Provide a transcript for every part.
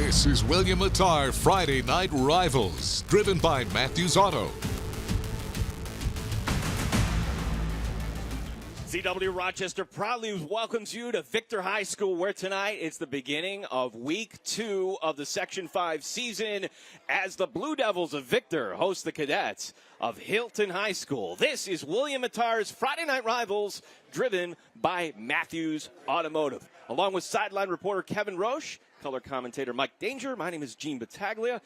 This is William Attar Friday Night Rivals, driven by Matthews Auto. CW Rochester proudly welcomes you to Victor High School, where tonight it's the beginning of week 2 of the Section 5 season as the Blue Devils of Victor host the Cadets of Hilton High School. This is William Attar's Friday Night Rivals, driven by Matthews Automotive. Along with sideline reporter Kevin Roche, color commentator Mike Danger, my name is Gene Battaglia.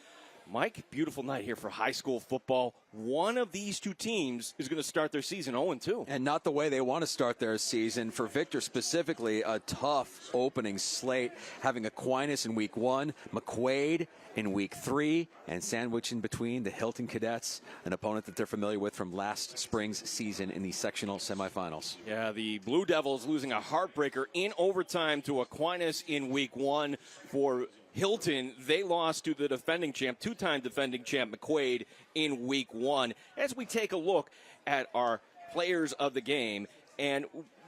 Mike, beautiful night here for high school football. One of these two teams is going to start their season 0-2. And not the way they want to start their season. For Victor specifically, a tough opening slate, having Aquinas in week 1, McQuaid in week 3, and sandwiched in between the Hilton Cadets, an opponent that they're familiar with from last spring's season in the sectional semifinals. Yeah, the Blue Devils losing a heartbreaker in overtime to Aquinas in week 1. For Hilton, they lost to the defending champ, two-time defending champ McQuaid in week 1. As we take a look at our players of the game, and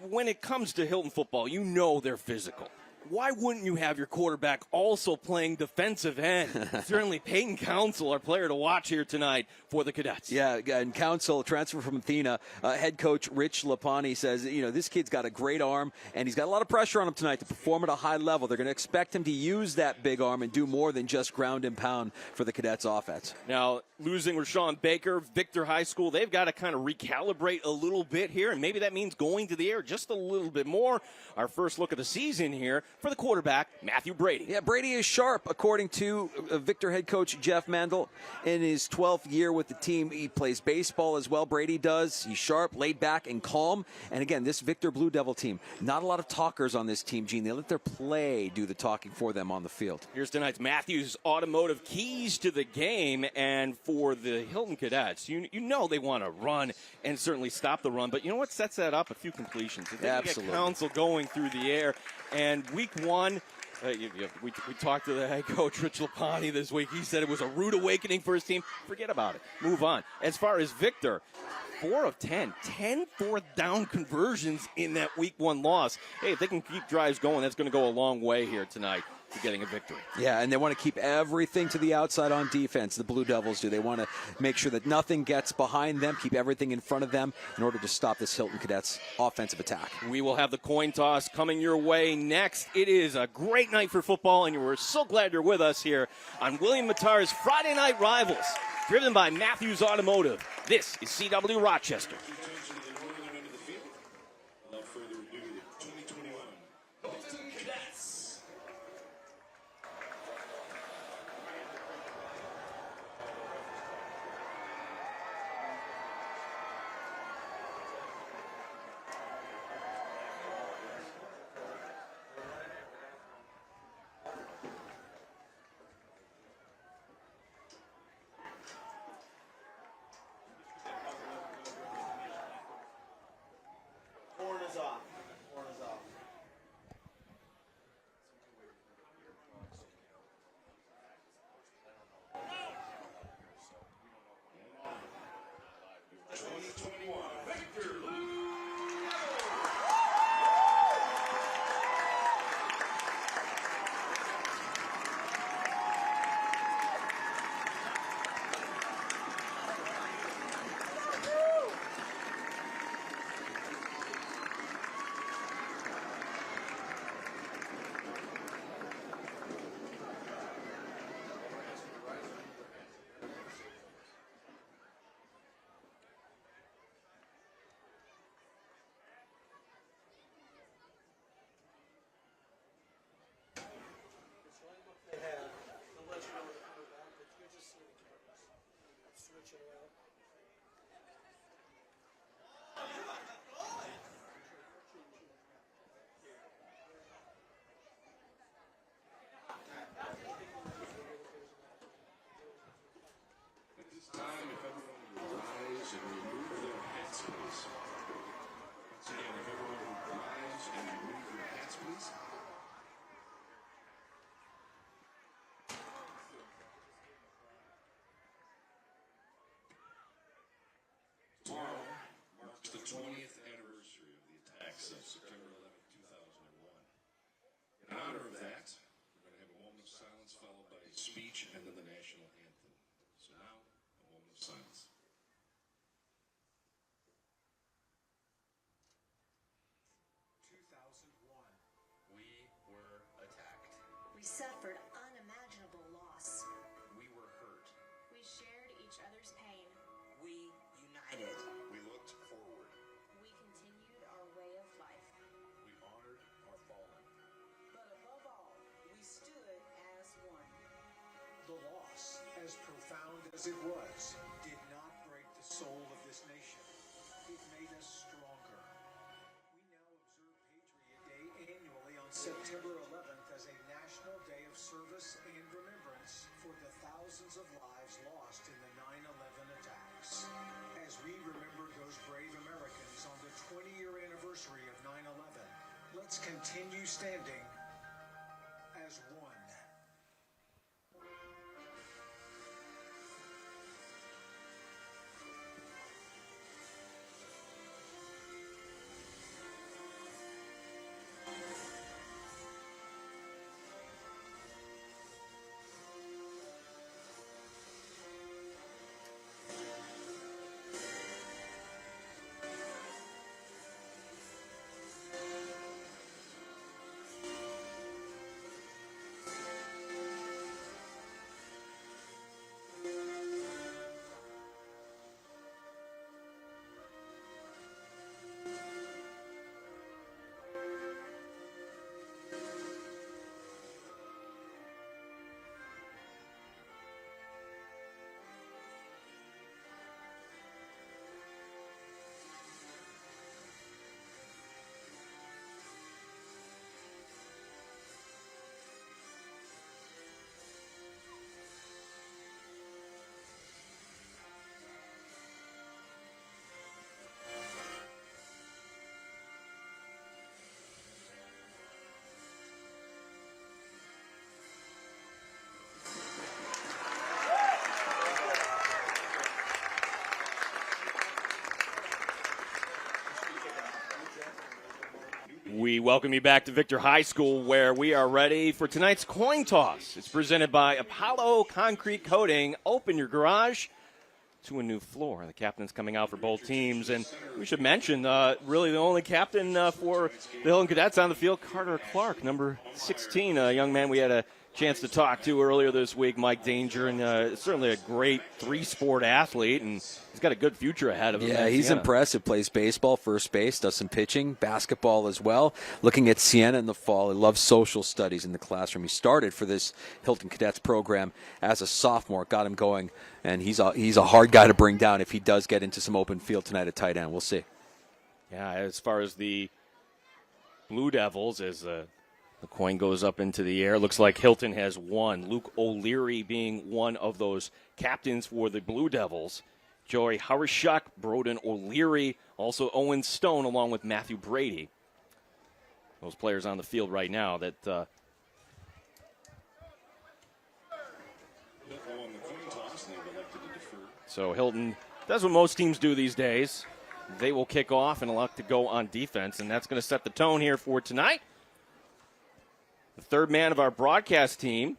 when it comes to Hilton football, you know they're physical. Why wouldn't you have your quarterback also playing defensive end? Certainly Peyton Council, our player to watch here tonight for the Cadets. Yeah, and Council, transfer from Athena, head coach Rich Lapani says, this kid's got a great arm, and he's got a lot of pressure on him tonight to perform at a high level. They're going to expect him to use that big arm and do more than just ground and pound for the Cadets offense. Now, losing Rashawn Baker, Victor High School, they've got to kind of recalibrate a little bit here, and maybe that means going to the air just a little bit more. Our first look at the season here for the quarterback, Matthew Brady. Yeah, Brady is sharp, according to Victor head coach Jeff Mandel. In his 12th year with the team, he plays baseball as well. Brady does. He's sharp, laid back, and calm. And again, this Victor Blue Devil team, not a lot of talkers on this team, Gene. They let their play do the talking for them on the field. Here's tonight's Matthews Automotive keys to the game. And for the Hilton Cadets, you know they want to run and certainly stop the run. But you know what sets that up? A few completions. If they Absolutely. get Council going through the air. And week 1, we talked to the head coach, Rich Lapani, this week. He said it was a rude awakening for his team. Forget about it. Move on. As far as Victor, 4 of 10 fourth down conversions in that week 1 loss. Hey, if they can keep drives going, that's going to go a long way here tonight to getting a victory. Yeah, and they want to keep everything to the outside on defense. The Blue Devils do. They want to make sure that nothing gets behind them, keep everything in front of them in order to stop this Hilton Cadets offensive attack. We will have the coin toss coming your way next. It is a great night for football, and we're so glad you're with us here on William Attar's Friday Night Rivals, driven by Matthews Automotive. This is CW Rochester. Tomorrow marks the 20th anniversary of the attacks of September 11, 2001. In honor of that, we're going to have a moment of silence followed by speech and then the national anthem. So now, a moment of silence. 2001. We were attacked. We suffered unimaginable loss. We were hurt. We shared each other's pain. We united. We looked forward. We continued our way of life. We honored our fallen. But above all, we stood as one. The loss, as profound as it was, did not break the soul of this nation. It made us stronger. We now observe Patriot Day annually on September 11th as a national day of service and remembrance for the thousands of lives lost in the 9/11 attacks. As we remember those brave Americans on the 20-year anniversary of 9/11, let's continue standing as one. We welcome you back to Victor High School, where we are ready for tonight's coin toss. It's presented by Apollo Concrete Coating. Open your garage to a new floor. The captain's coming out for both teams, and we should mention, really the only captain for the Hilton Cadets on the field, Carter Clark, number 16, a young man we had a chance to talk to earlier this week, Mike Danger, and certainly a great three-sport athlete, and he's got a good future ahead of him. Yeah, he's impressive. Plays baseball, first base, does some pitching, basketball as well. Looking at Siena in the fall, he loves social studies in the classroom. He started for this Hilton Cadets program as a sophomore, got him going, and he's a hard guy to bring down if he does get into some open field tonight at tight end. We'll see. Yeah, as far as the Blue Devils, as the coin goes up into the air, looks like Hilton has won. Luke O'Leary being one of those captains for the Blue Devils. Joey Harashuk, Broden O'Leary, also Owen Stone, along with Matthew Brady. Those players on the field right now that On the coin toss, and they've elected to defer. so Hilton does what most teams do these days. They will kick off and elect to go on defense, and that's going to set the tone here for tonight. The third man of our broadcast team,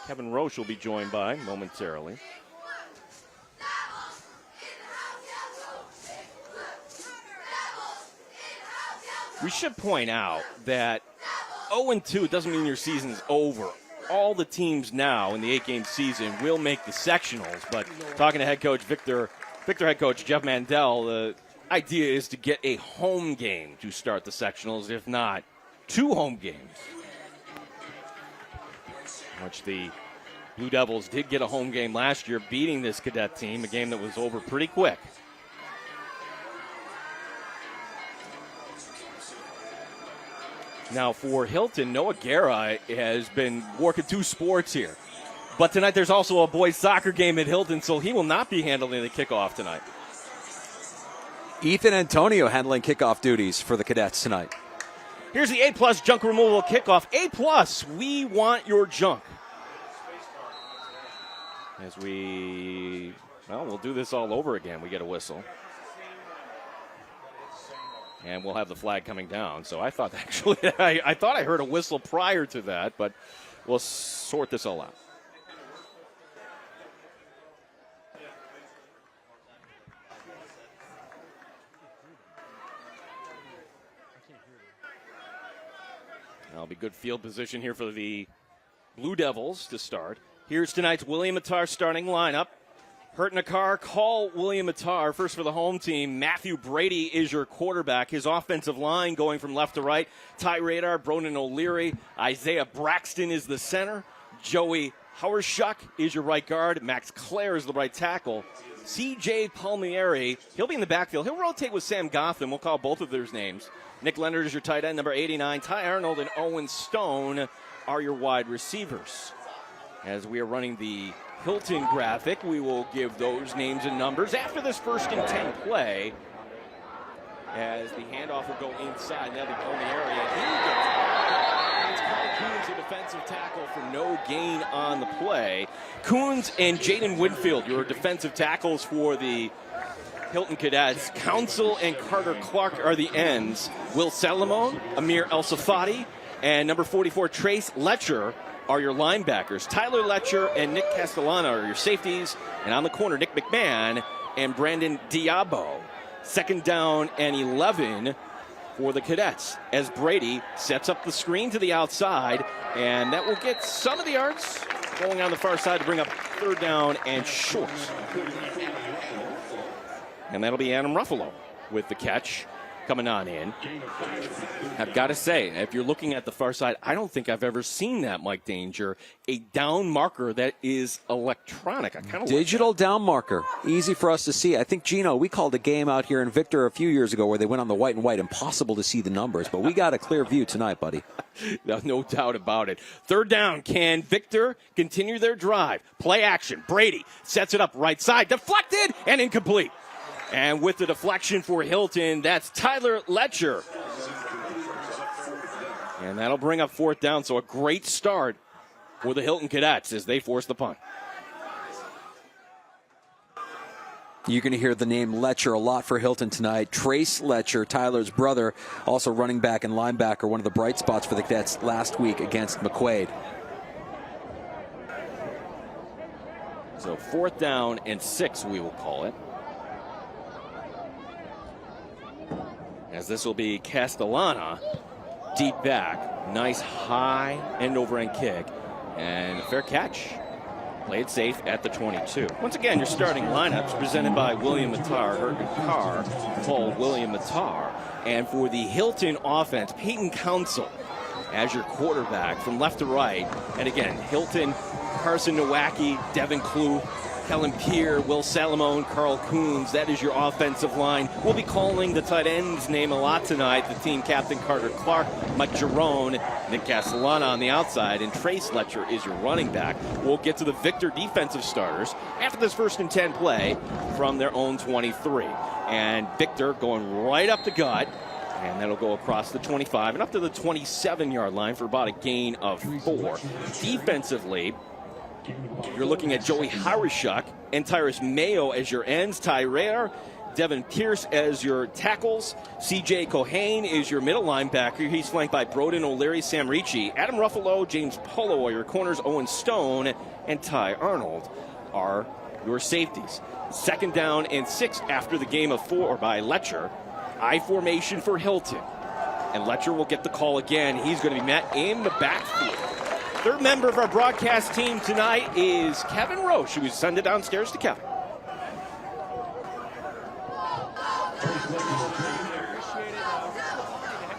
Kevin Roche, will be joined by momentarily. We should point out that 0-2 doesn't mean your season is over. All the teams now in the 8-game season will make the sectionals, but talking to head coach Victor head coach Jeff Mandel, the idea is to get a home game to start the sectionals, if not 2 home games, which the Blue Devils did get a home game last year, beating this cadet team, a game that was over pretty quick. Now for Hilton, Noah Guerra has been working 2 sports here. But tonight there's also a boys soccer game at Hilton, so he will not be handling the kickoff tonight. Ethan Antonio handling kickoff duties for the Cadets tonight. Here's the A+ junk removal kickoff. A+, we want your junk. As we'll do this all over again. We get a whistle. And we'll have the flag coming down. So I thought I thought I heard a whistle prior to that, but we'll sort this all out. That'll be good field position here for the Blue Devils to start. Here's tonight's William Attar starting lineup. Hurt in a car, call William Attar. First for the home team, Matthew Brady is your quarterback. His offensive line going from left to right. Ty Radar, Broden O'Leary, Isaiah Braxton is the center. Joey Hauerschuk is your right guard. Max Clare is the right tackle. C.J. Palmieri, he'll be in the backfield. He'll rotate with Sam Gotham. We'll call both of their names. Nick Leonard is your tight end, number 89. Ty Arnold and Owen Stone are your wide receivers. As we are running the Hilton graphic, we will give those names and numbers after this 1st and 10 play. As the handoff will go inside, and that'll be Palmieri. And he gets it. It's Carl Coons, a defensive tackle, for no gain on the play. Coons and Jaden Winfield, your defensive tackles for the Hilton Cadets. Council and Carter Clark are the ends. Will Salamone, Amir El Safadi, and number 44, Trace Letcher are your linebackers. Tyler Letcher and Nick Castellana are your safeties. And on the corner, Nick McMahon and Brandon Diabo. 2nd down and 11 for the Cadets as Brady sets up the screen to the outside. And that will get some of the yards going on the far side to bring up 3rd down and short. And that'll be Adam Ruffalo with the catch coming on in. I've got to say, if you're looking at the far side, I don't think I've ever seen that, Mike Danger. A down marker that is electronic. I kind of digital down marker. Easy for us to see. I think, Gino, we called a game out here in Victor a few years ago where they went on the white and white. Impossible to see the numbers, but we got a clear view tonight, buddy. No doubt about it. 3rd down. Can Victor continue their drive? Play action. Brady sets it up right side. Deflected and incomplete. And with the deflection for Hilton, that's Tyler Letcher. And that'll bring up 4th down. So a great start for the Hilton Cadets as they force the punt. You're going to hear the name Letcher a lot for Hilton tonight. Trace Letcher, Tyler's brother, also running back and linebacker, one of the bright spots for the Cadets last week against McQuaid. So 4th down and 6, we will call it. As this will be Castellana, deep back. Nice high end over end kick. And a fair catch. Played safe at the 22. Once again, your starting lineups presented by William Attar, Hurton Carr, Paul William Attar. And for the Hilton offense, Peyton Council as your quarterback from left to right. And again, Hilton, Carson Nowacki, Devin Klug, Kellen Peer, Will Salamone, Carl Coons. That is your offensive line. We'll be calling the tight end's name a lot tonight. The team captain, Carter Clark, Mike Jerome, Nick Castellana on the outside, and Trace Letcher is your running back. We'll get to the Victor defensive starters after this 1st and 10 play from their own 23. And Victor going right up the gut. And that'll go across the 25 and up to the 27-yard line for about a gain of 4. Defensively, you're looking at Joey Hauerschuk and Tyrus Mayo as your ends. Ty Rare, Devin Pierce as your tackles. C.J. Cohane is your middle linebacker. He's flanked by Broden O'Leary, Sam Ricci. Adam Ruffalo, James Polo are your corners. Owen Stone and Ty Arnold are your safeties. 2nd down and 6 after the game of 4 by Letcher. I formation for Hilton. And Letcher will get the call again. He's going to be met in the backfield. 3rd member of our broadcast team tonight is Kevin Roche, who is send it downstairs to Kevin.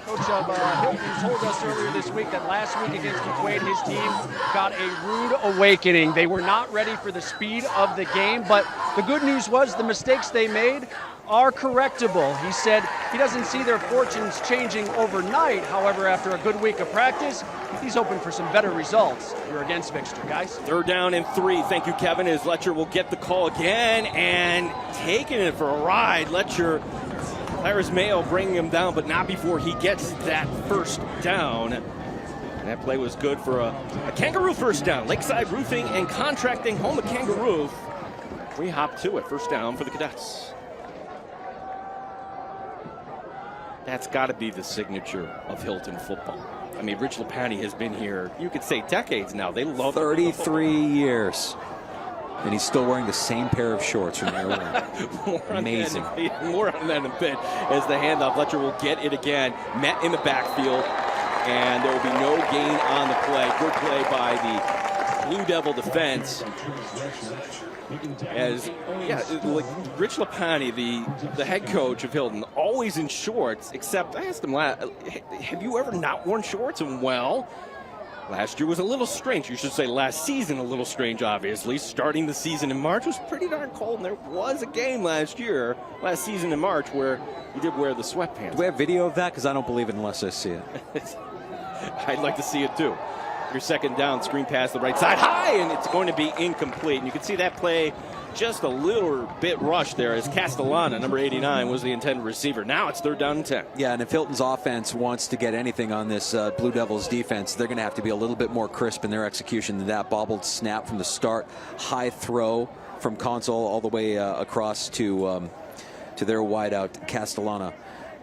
Coach of Hilton told us earlier this week that last week against McQuaid, his team got a rude awakening. They were not ready for the speed of the game, but the good news was the mistakes they made are correctable. He said he doesn't see their fortunes changing overnight. However, after a good week of practice, he's hoping for some better results here against Victor, guys. 3rd down and 3. Thank you, Kevin, as Letcher will get the call again and taking it for a ride. Letcher, Tyrus Mayo bringing him down, but not before he gets that 1st down. And that play was good for a Kangaroo 1st down. Lakeside Roofing and Contracting, home of Kangaroo. We hop to it. 1st down for the Cadets. That's got to be the signature of Hilton football. I mean, Rich Lapani has been here, you could say decades now. They love 33 years. And he's still wearing the same pair of shorts from year one. Amazing. More on that in a bit as the handoff. Fletcher will get it again. Met in the backfield. And there will be no gain on the play. Good play by the Blue Devil defense. As, like Rich Lapani, the head coach of Hilton, always in shorts, except I asked him, have you ever not worn shorts? And well, last year was a little strange. You should say last season a little strange, obviously. Starting the season in March was pretty darn cold, and there was a game last season in March, where he did wear the sweatpants. Do we have video of that? Because I don't believe it unless I see it. I'd like to see it, too. Your second down, screen pass the right side, high, and it's going to be incomplete. And you can see that play just a little bit rushed there as Castellana, number 89, was the intended receiver. Now it's 3rd down and 10. Yeah, and if Hilton's offense wants to get anything on this Blue Devils defense, they're going to have to be a little bit more crisp in their execution than that. Bobbled snap from the start, high throw from Console all the way across to their wideout, Castellana.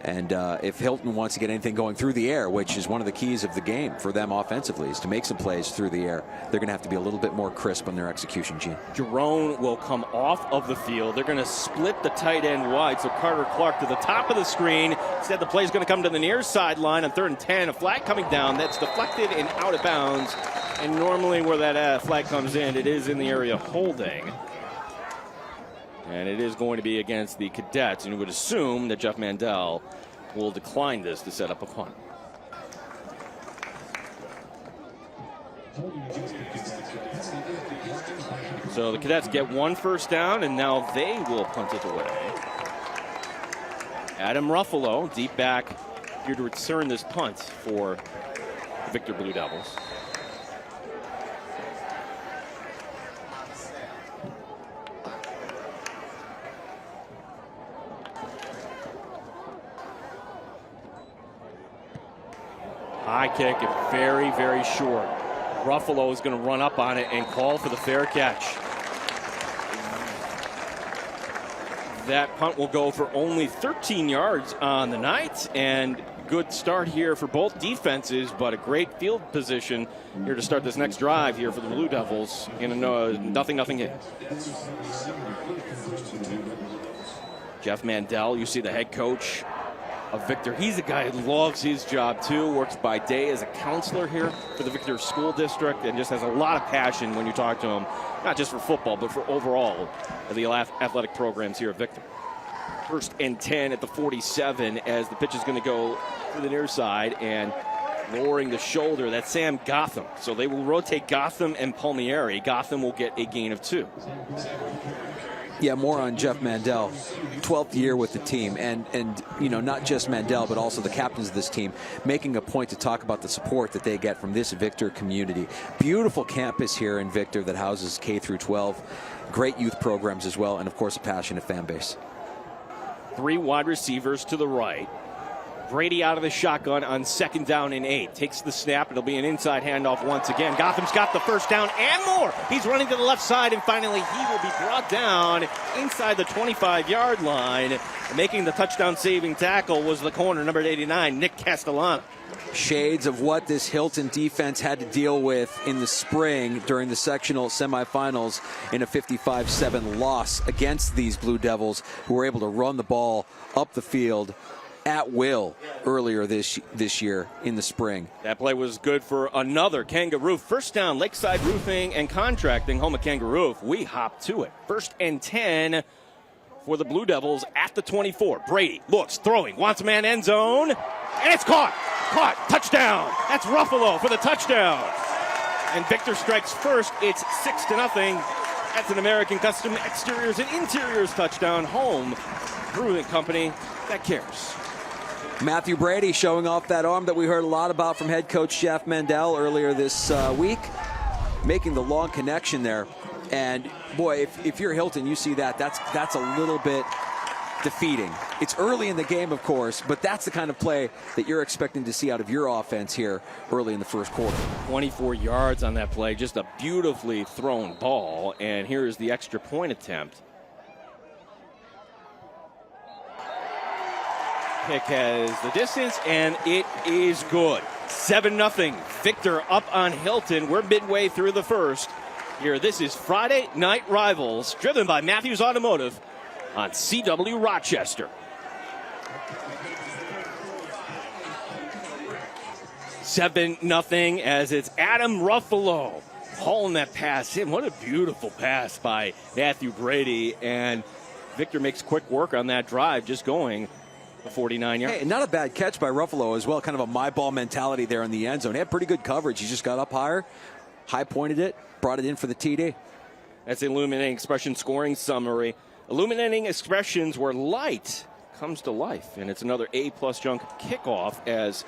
And if Hilton wants to get anything going through the air, which is one of the keys of the game for them offensively, is to make some plays through the air, they're going to have to be a little bit more crisp on their execution, Gene. Jerome will come off of the field. They're going to split the tight end wide, so Carter Clark to the top of the screen. Instead, the play is going to come to the near sideline on 3rd and 10. A flag coming down. That's deflected and out of bounds. And normally where that flag comes in, it is in the area holding. And it is going to be against the Cadets, and you would assume that Jeff Mandel will decline this to set up a punt. So the Cadets get 1 first down, and now they will punt it away. Adam Ruffalo, deep back, here to return this punt for the Victor Blue Devils. High kick, and very, very short. Ruffalo is going to run up on it and call for the fair catch. That punt will go for only 13 yards on the night, and good start here for both defenses, but a great field position here to start this next drive here for the Blue Devils in a 0-0 hit. Jeff Mandel, you see the head coach of Victor. He's a guy who loves his job too, works by day as a counselor here for the Victor School District, and just has a lot of passion when you talk to him, not just for football, but for overall the athletic programs here at Victor. 1st and 10 at the 47 as the pitch is going to go to the near side, and lowering the shoulder, that's Sam Gotham. So they will rotate Gotham and Palmieri. Gotham will get a gain of 2. Yeah, more on Jeff Mandel, 12th year with the team, and you know, not just Mandel, but also the captains of this team, making a point to talk about the support that they get from this Victor community. Beautiful campus here in Victor that houses K through 12, great youth programs as well, and of course a passionate fan base. 3 wide receivers to the right. Brady out of the shotgun on 2nd down and 8. Takes the snap. It'll be an inside handoff once again. Gotham's got the first down and more. He's running to the left side, and finally he will be brought down inside the 25-yard line. Making the touchdown-saving tackle was the corner, number 89, Nick Castellana. Shades of what this Hilton defense had to deal with in the spring during the sectional semifinals in a 55-7 loss against these Blue Devils, who were able to run the ball up the field at will earlier this year in the spring. That play was good for another Kangaroo. First down, Lakeside Roofing and Contracting, home of Kangaroo. We hop to it. 1st and 10 for the Blue Devils at the 24. Brady looks, throwing, wants a man end zone, and it's caught. Touchdown. That's Ruffalo for the touchdown. And Victor strikes first. It's 6-0. That's an American Custom Exteriors and Interiors touchdown. Home Brewing Company that cares. Matthew Brady showing off that arm that we heard a lot about from head coach Jeff Mandel earlier this week, making the long connection there. And boy, if you're Hilton, you see that's a little bit defeating. It's early in the game, of course, but that's the kind of play that you're expecting to see out of your offense here early in the first quarter. 24 yards on that play, just a beautifully thrown ball. And here is the extra point attempt. Kick has the distance, and it is good. 7-0. Victor up on Hilton. We're midway through the first. Here, this is Friday Night Rivals, driven by Matthews Automotive on CW Rochester. 7-0 as it's Adam Ruffalo hauling that pass in. What a beautiful pass by Matthew Brady, and Victor makes quick work on that drive, just going the 49 yards. Hey, not a bad catch by Ruffalo as well, kind of a my ball mentality there in the end zone. He had pretty good coverage. He just got up higher, high pointed it, brought it in for the TD. That's the Illuminating Expression scoring summary. Illuminating Expressions where light comes to life, and it's another A-plus junk kickoff as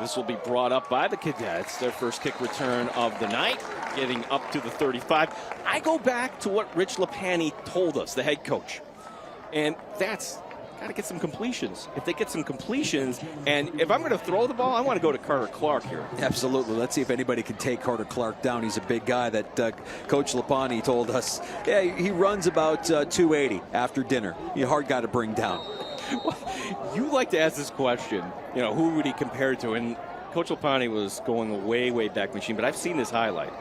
this will be brought up by the Cadets, their first kick return of the night, getting up to the 35. I go back to what Rich Lapani told us, the head coach, and that's got to get some completions. If they get some completions, and if I'm going to throw the ball, I want to go to Carter Clark here. Absolutely. Let's see if anybody can take Carter Clark down. He's a big guy that Coach Lapani told us. Yeah, he runs about 280 after dinner. He's a hard guy to bring down. You like to ask this question, you know, who would he compare to? And Coach Lapani was going a way, way back machine, but I've seen this highlight.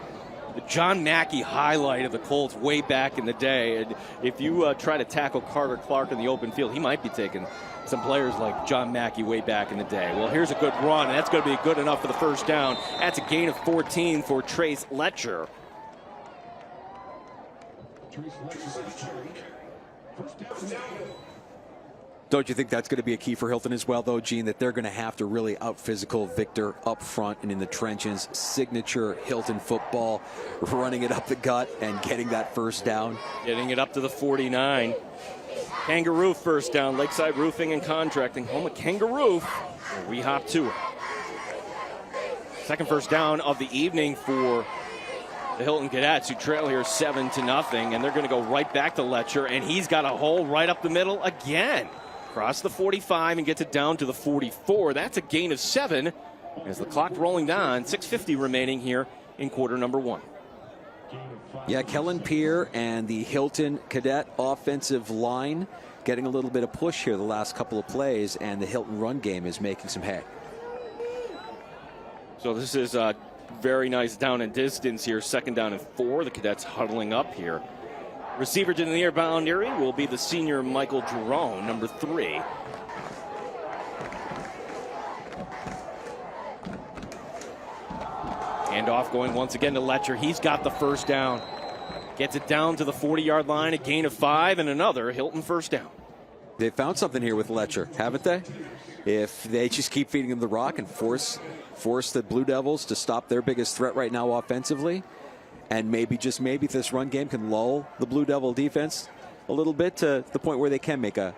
The John Mackey highlight of the Colts way back in the day. And if you try to tackle Carter Clark in the open field, he might be taking some players like John Mackey way back in the day. Well, here's a good run, and that's going to be good enough for the first down. That's a gain of 14 for Trace Letcher. Don't you think that's going to be a key for Hilton as well, though, Gene, that they're going to have to really out-physical Victor up front and in the trenches? Signature Hilton football, running it up the gut and getting that first down. Getting it up to the 49. Kangaroo first down, Lakeside Roofing and Contracting, home of Kangaroo. We hop to it. Second first down of the evening for the Hilton Cadets, who trail here 7-0, and they're going to go right back to Letcher, and he's got a hole right up the middle again. Across the 45 and gets it down to the 44. That's a gain of 7 as the clock rolling down. 6:50 remaining here in quarter number 1. Yeah, Kellen Peer and the Hilton Cadet offensive line getting a little bit of push here the last couple of plays, and the Hilton run game is making some hay. So this is a very nice down and distance here. 2nd down and 4. The Cadets huddling up here. Receiver to the near boundary will be the senior Michael Jerome, number 3. Handoff going once again to Letcher. He's got the first down. Gets it down to the 40-yard line, a gain of 5, and another Hilton first down. They found something here with Letcher, haven't they? If they just keep feeding him the rock and force the Blue Devils to stop their biggest threat right now offensively, and maybe, just maybe, this run game can lull the Blue Devil defense a little bit to the point where they can make a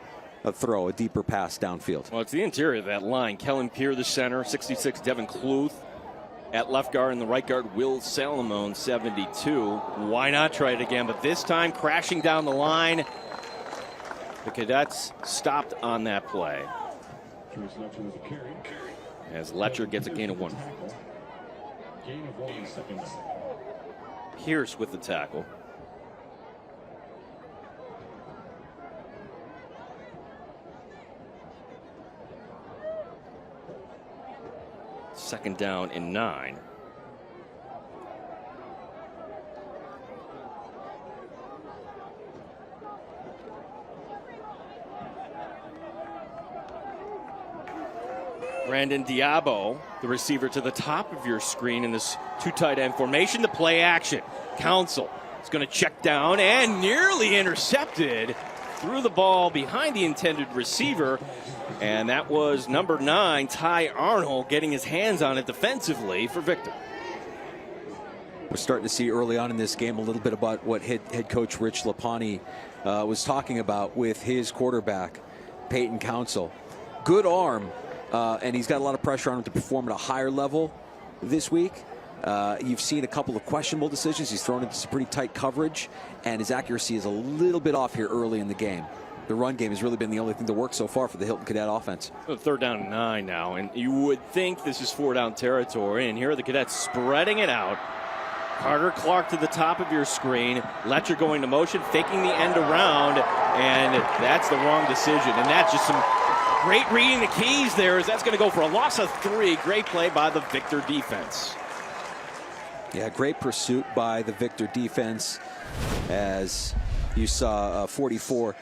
throw, a deeper pass downfield. Well, it's the interior of that line. Kellen Peer, the center, 66, Devin Kluth at left guard, and the right guard, Will Salamone, 72. Why not try it again? But this time, crashing down the line. The Cadets stopped on that play as Letcher gets a gain of 1. Pierce with the tackle. Second down and 9. Brandon Diabo, the receiver to the top of your screen in this 2 tight end formation. The play action. Council is going to check down and nearly intercepted. Threw the ball behind the intended receiver. And that was number 9, Ty Arnold, getting his hands on it defensively for Victor. We're starting to see early on in this game a little bit about what head coach Rich Lapani was talking about with his quarterback, Peyton Council. Good arm. And he's got a lot of pressure on him to perform at a higher level this week. You've seen a couple of questionable decisions. He's thrown into some pretty tight coverage, and his accuracy is a little bit off here early in the game. The run game has really been the only thing that works so far for the Hilton Cadet offense. 3rd down and 9 now, and you would think this is 4-down territory, and here are the Cadets spreading it out. Carter Clark to the top of your screen. Letcher going to motion, faking the end around, and that's the wrong decision. And that's just some Great reading the keys there as that's going to go for a loss of 3. Great play by the Victor defense. Yeah, great pursuit by the Victor defense as you saw 44.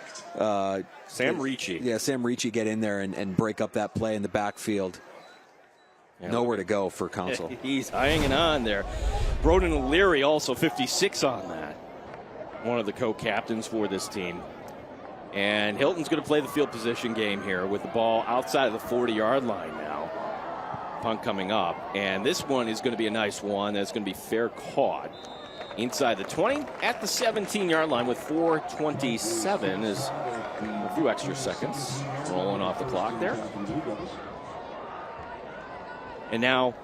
Sam Ricci. Yeah, Sam Ricci get in there and break up that play in the backfield. Yeah, nowhere to go for Council. He's hanging on there. Broden O'Leary also 56 on that. One of the co-captains for this team. And Hilton's going to play the field position game here with the ball outside of the 40-yard line now. Punt coming up. And this one is going to be a nice one. That's going to be fair caught. Inside the 20 at the 17-yard line with 4:27 is a few extra seconds rolling off the clock there. And now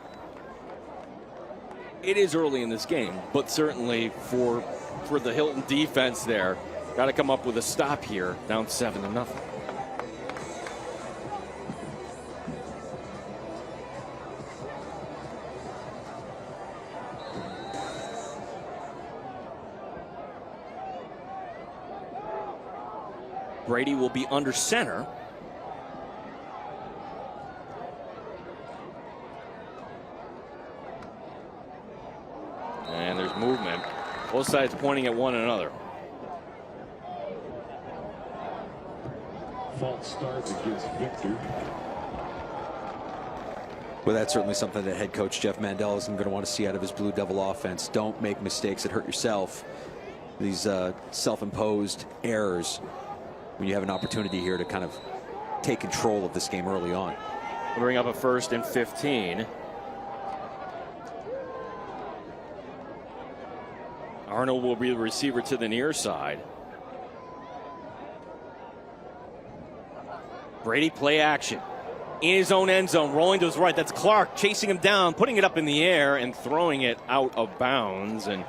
it is early in this game, but certainly for the Hilton defense there, got to come up with a stop here, down 7-0. Brady will be under center. And there's movement. Both sides pointing at one another. False start against Victor. Well, that's certainly something that head coach Jeff Mandel is going to want to see out of his Blue Devil offense. Don't make mistakes that hurt yourself. These self-imposed errors when you have an opportunity here to kind of take control of this game early on. We'll bring up a 1st and 15. Arnold will be the receiver to the near side. Brady play action. In his own end zone, rolling to his right. That's Clark chasing him down, putting it up in the air and throwing it out of bounds. And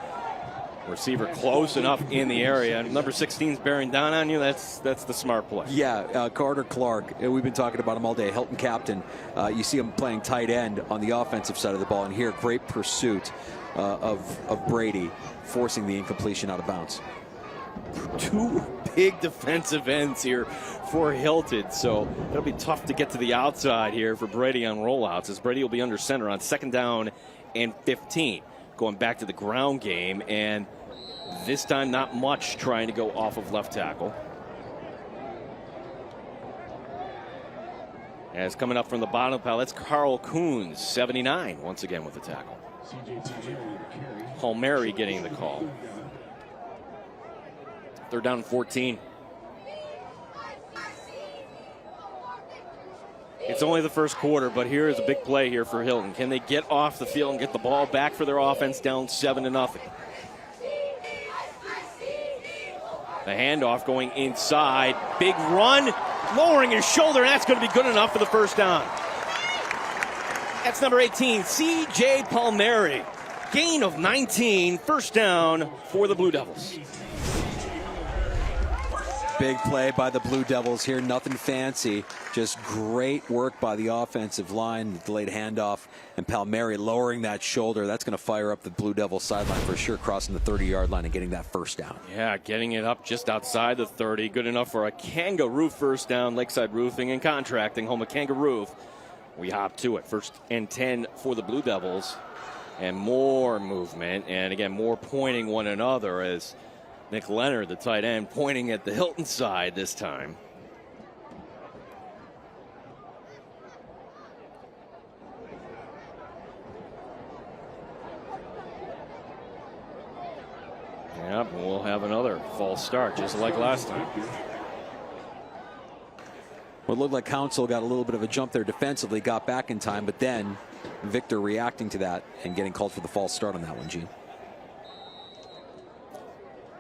receiver close enough in the area. Number 16's bearing down on you. That's the smart play. Yeah, Carter Clark. We've been talking about him all day. Hilton captain. You see him playing tight end on the offensive side of the ball. And here, great pursuit of Brady, forcing the incompletion out of bounds. 2 big defensive ends here for Hilton, so it'll be tough to get to the outside here for Brady on rollouts, as Brady will be under center on 2nd down and 15. Going back to the ground game, and this time not much trying to go off of left tackle. And it's coming up from the bottom of the pile. That's Carl Coons, 79, once again with the tackle. Palmieri getting the call. 3rd down and 14. It's only the first quarter, but here is a big play here for Hilton. Can they get off the field and get the ball back for their offense down 7-0? The handoff going inside. Big run, lowering his shoulder, and that's going to be good enough for the 1st down. That's number 18, C.J. Palmieri. Gain of 19, 1st down for the Blue Devils. Big play by the Blue Devils here. Nothing fancy. Just great work by the offensive line. Delayed handoff. And Palmieri lowering that shoulder. That's going to fire up the Blue Devils sideline for sure, crossing the 30-yard line and getting that 1st down. Yeah, getting it up just outside the 30. Good enough for a Kangaroo 1st down. Lakeside Roofing and Contracting, home of Kangaroo. We hop to it. 1st and 10 for the Blue Devils. And more movement. And again, more pointing one another as Nick Leonard, the tight end, pointing at the Hilton side this time. Yep, we'll have another false start, just like last time. Well, it looked like Council got a little bit of a jump there defensively, got back in time, but then Victor reacting to that and getting called for the false start on that one, Gene.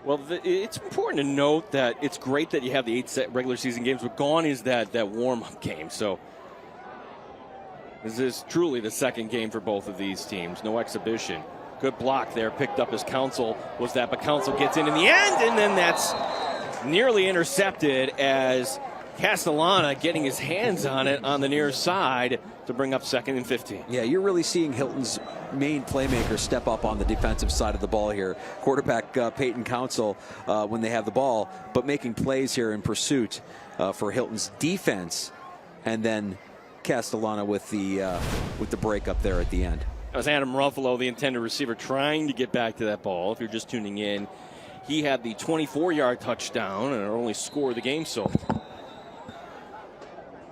Well, it's important to note that it's great that you have the 8 regular season games, but gone is that warm-up game. So this is truly the 2nd game for both of these teams. No exhibition. Good block there, picked up as Council was that, but Council gets in the end, and then that's nearly intercepted as Castellana getting his hands on it on the near side to bring up 2nd and 15. Yeah, you're really seeing Hilton's main playmaker step up on the defensive side of the ball here. Quarterback Peyton Council when they have the ball, but making plays here in pursuit for Hilton's defense and then Castellana with the break up there at the end. That was Adam Ruffalo, the intended receiver, trying to get back to that ball. If you're just tuning in, he had the 24-yard touchdown and our only score of the game so far.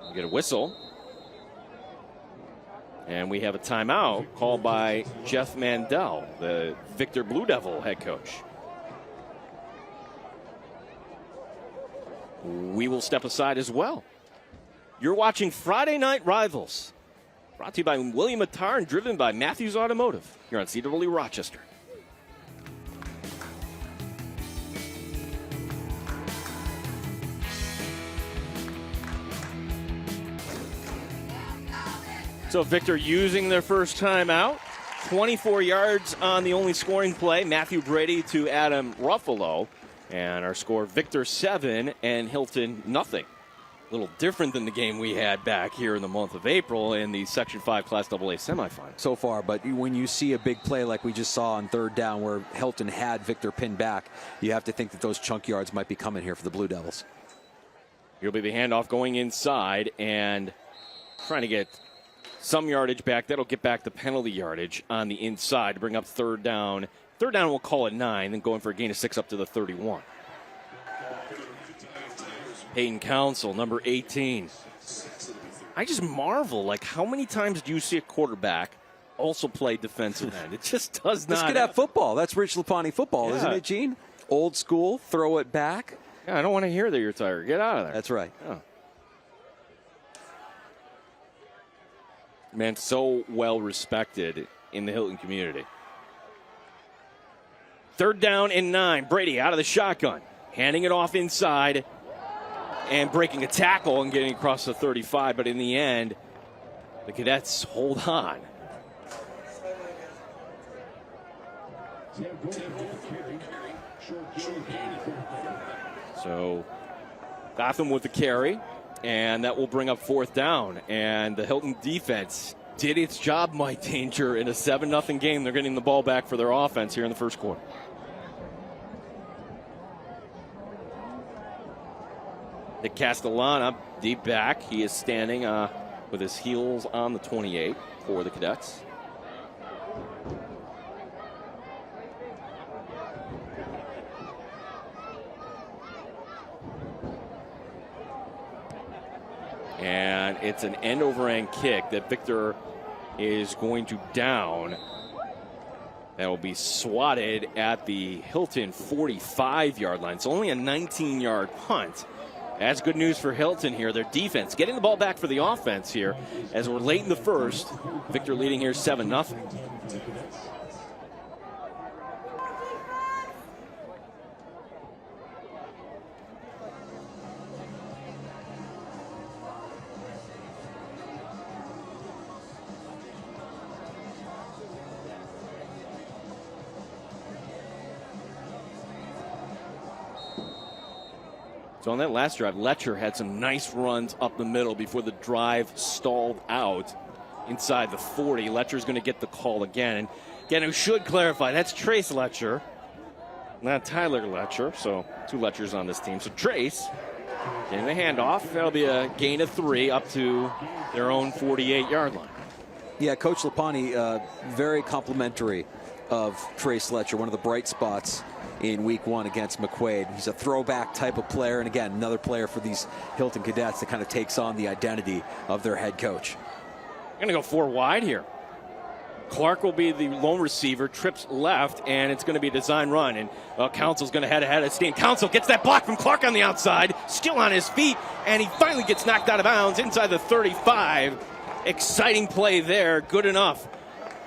We get a whistle. And we have a timeout called by Jeff Mandel, the Victor Blue Devil head coach. We will step aside as well. You're watching Friday Night Rivals, brought to you by William Attar and driven by Matthews Automotive here on CW Rochester. So Victor using their first timeout. 24 yards on the only scoring play. Matthew Brady to Adam Ruffalo. And our score, Victor 7 and Hilton nothing. A little different than the game we had back here in the month of April in the Section 5 Class AA semifinal. So far, but when you see a big play like we just saw on third down where Hilton had Victor pinned back, you have to think that those chunk yards might be coming here for the Blue Devils. Here'll be the handoff going inside and trying to get some yardage back. That'll get back the penalty yardage on the inside to bring up third down. Third down, we'll call it 9, then going for a gain of 6 up to the 31. Peyton Council, number 18. I just marvel, like, how many times do you see a quarterback also play defensive end? It just does not. This could have football. That's Rich Lapani football, isn't it, Gene? Old school, throw it back. Yeah, I don't want to hear that you're tired. Get out of there. That's right. Oh. Man, so well respected in the Hilton community. Third down and 9. Brady out of the shotgun, handing it off inside and breaking a tackle and getting across the 35. But in the end, the Cadets hold on. So Gotham with the carry. And that will bring up fourth down. And the Hilton defense did its job, Mike Danger, in a 7-0 game. They're getting the ball back for their offense here in the first quarter. Nick Castellana, deep back. He is standing with his heels on the 28 for the Cadets. And it's an end-over-end kick that Victor is going to down. That will be swatted at the Hilton 45-yard line. It's only a 19-yard punt. That's good news for Hilton here. Their defense getting the ball back for the offense here as we're late in the first. Victor leading here 7-0. So on that last drive, Letcher had some nice runs up the middle before the drive stalled out inside the 40. Letcher's going to get the call again. And again, who should clarify, that's Trace Letcher, not Tyler Letcher. So 2 Letchers on this team. So Trace getting the handoff. That'll be a gain of 3 up to their own 48-yard line. Yeah, Coach Lapani, very complimentary of Trace Letcher, one of the bright spots in week 1 against McQuaid. He's a throwback type of player, and again, another player for these Hilton Cadets that kind of takes on the identity of their head coach. Going to go 4 wide here. Clark will be the lone receiver, trips left, and it's going to be a design run. And Council's going to head ahead of Steen. Council gets that block from Clark on the outside, still on his feet, and he finally gets knocked out of bounds inside the 35. Exciting play there, good enough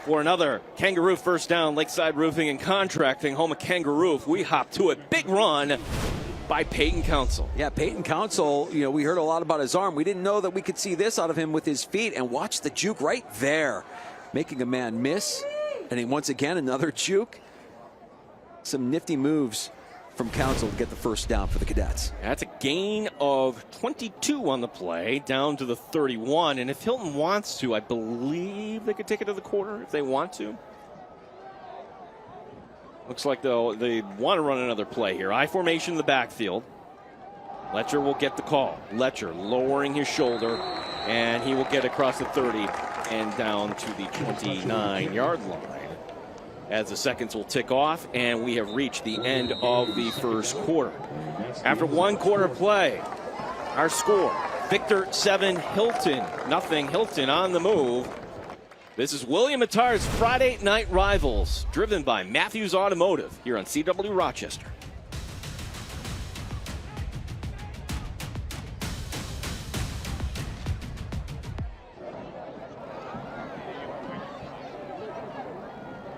for another Kangaroo first down. Lakeside Roofing and Contracting, home of Kangaroo. We hop to a big run by Peyton Council. Yeah, Peyton Council, you know, we heard a lot about his arm. We didn't know that we could see this out of him with his feet, and watch the juke right there, making a man miss. And he, once again, another juke. Some nifty moves from Council to get the first down for the Cadets. That's a gain of 22 on the play, down to the 31. And if Hilton wants to, I believe they could take it to the quarter if they want to. Looks like they want to run another play here. I formation in the backfield. Letcher will get the call. Letcher lowering his shoulder, And he will get across the 30 and down to the 29-yard line. As the seconds will tick off, and we have reached the end of the first quarter. After one quarter play, our score, Victor 7, Hilton nothing. Hilton on the move. This is William Attar's Friday Night Rivals, driven by Matthews Automotive here on CW Rochester.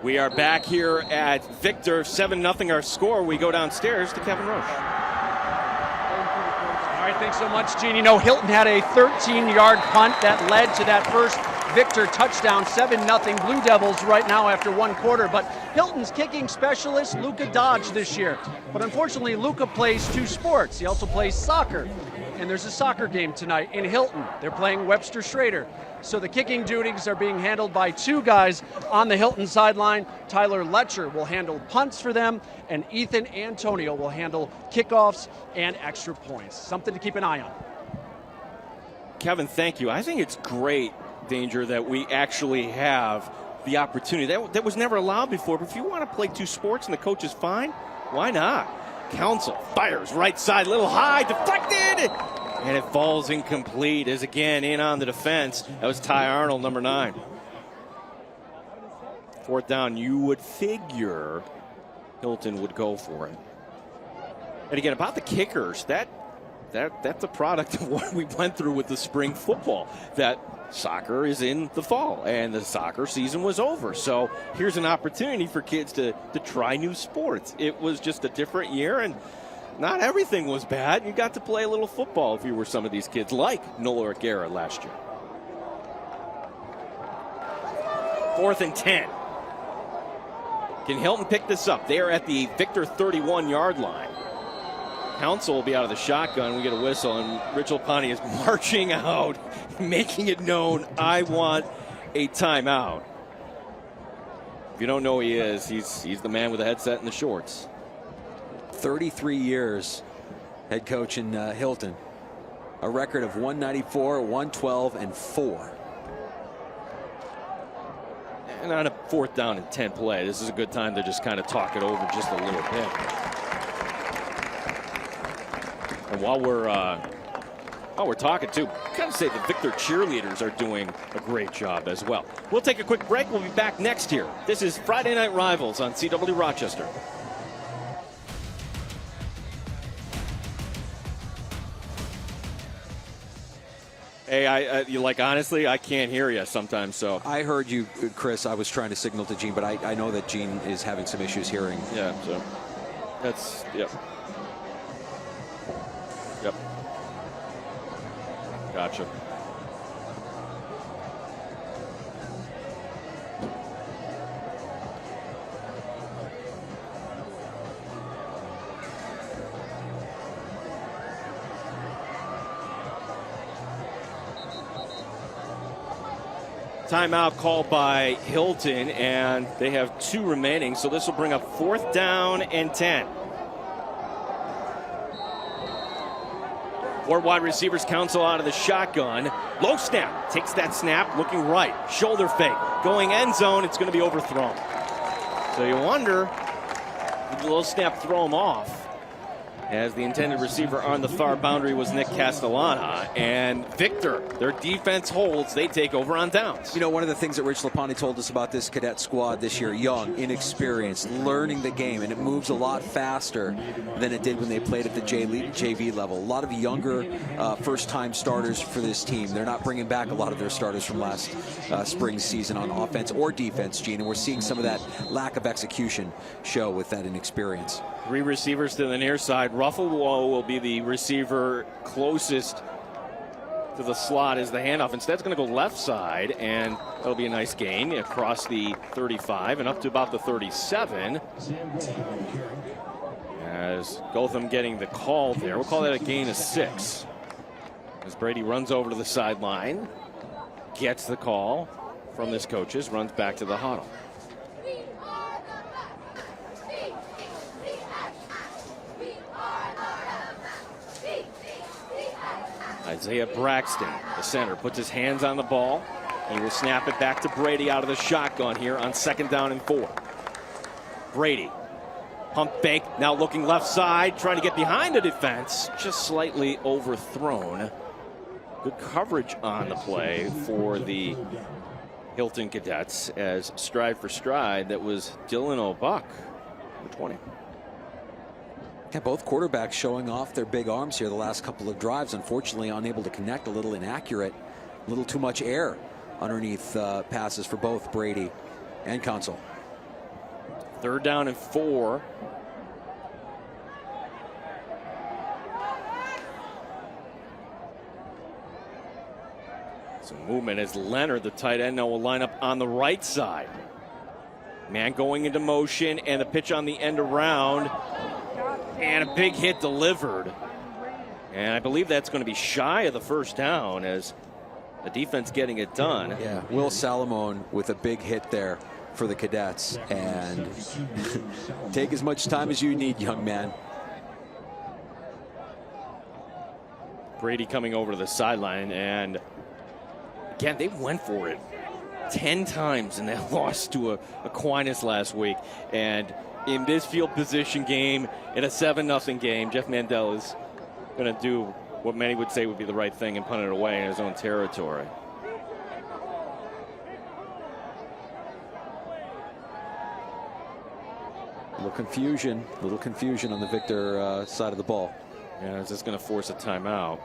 We are back here at Victor, 7-0 our score. We go downstairs to Kevin Roche. All right, thanks so much, Gene. You know, Hilton had a 13-yard punt that led to that first Victor touchdown, 7-0 Blue Devils right now after one quarter. But Hilton's kicking specialist, Luca Dodge, this year. But unfortunately, Luca plays two sports. He also plays soccer. And there's a soccer game tonight in Hilton. They're playing Webster Schrader. So the kicking duties are being handled by two guys on the Hilton sideline. Tyler Letcher will handle punts for them, and Ethan Antonio will handle kickoffs and extra points. Something to keep an eye on. Kevin, thank you. I think it's great, Danger, that we actually have the opportunity. That was never allowed before, but if you want to play two sports and the coach is fine, why not? Council fires right side, little high, deflected, and it falls incomplete. Is again in on the defense. That was Ty Arnold, number 9. Fourth down, you would figure Hilton would go for it. And again, about the kickers, that's a product of what we went through with the spring football. That soccer is in the fall, and the soccer season was over. So here's an opportunity for kids to try new sports. It was just a different year, and not everything was bad. You got to play a little football if you were some of these kids, like Nola Guerra last year. 4th and 10. Can Hilton pick this up? They are at the Victor 31-yard line. Council will be out of the shotgun. We get a whistle, and Rich Lapani is marching out, making it known, I want a timeout. If you don't know who he is, he's the man with the headset and the shorts. 33 years head coach in Hilton. A record of 194, 112, and 4. And on a 4th down and 10 play, this is a good time to just kind of talk it over just a little bit. And while we're talking too, kind of say the Victor cheerleaders are doing a great job as well. We'll take a quick break. We'll be back next here. This is Friday Night Rivals on CW Rochester. Hey, you like, honestly, I can't hear you sometimes. So I heard you, Chris. I was trying to signal to Gene, but I know that Gene is having some issues hearing. Yeah, so that's, yep. Yep. Gotcha. Timeout called by Hilton, and they have 2 remaining, so this will bring up 4th down and 10. 4 wide receivers, Council out of the shotgun. Low snap, takes that snap, looking right. Shoulder fake, going end zone, it's going to be overthrown. So you wonder, did the low snap throw him off? As the intended receiver on the far boundary was Nick Castellana. And Victor, their defense holds. They take over on downs. You know, one of the things that Rich Lapani told us about this cadet squad this year, young, inexperienced, learning the game, and it moves a lot faster than it did when they played at the JV level. A lot of younger first-time starters for this team. They're not bringing back a lot of their starters from last spring season on offense or defense, Gene, and we're seeing some of that lack of execution show with that inexperience. 3 receivers to the near side. Ruffalo will be the receiver closest to the slot as the handoff. Instead, it's going to go left side, and that'll be a nice gain across the 35 and up to about the 37. As Gotham getting the call there. We'll call that a gain of 6. As Brady runs over to the sideline, gets the call from his coaches, runs back to the huddle. Isaiah Braxton, the center, puts his hands on the ball. He will snap it back to Brady out of the shotgun here on 2nd down and 4. Brady, pump fake, now looking left side, trying to get behind the defense, just slightly overthrown. Good coverage on the play for the Hilton Cadets as stride for stride, that was Dylan O'Buck, number 20. Yeah, both quarterbacks showing off their big arms here the last couple of drives. Unfortunately, unable to connect, a little inaccurate, a little too much air underneath passes for both Brady and Council. 3rd down and 4. Some movement as Leonard, the tight end, now will line up on the right side. Man going into motion, and the pitch on the end around. And a big hit delivered. And I believe that's going to be shy of the 1st down as the defense getting it done. Yeah, Will Salamone with a big hit there for the Cadets. And take as much time as you need, young man. Brady coming over to the sideline, and again, they went for it 10 times in that loss to Aquinas last week. And in this field position game, in a 7-0 game, Jeff Mandel is going to do what many would say would be the right thing and punt it away in his own territory. Little confusion on the Victor side of the ball. Yeah, is this going to force a timeout?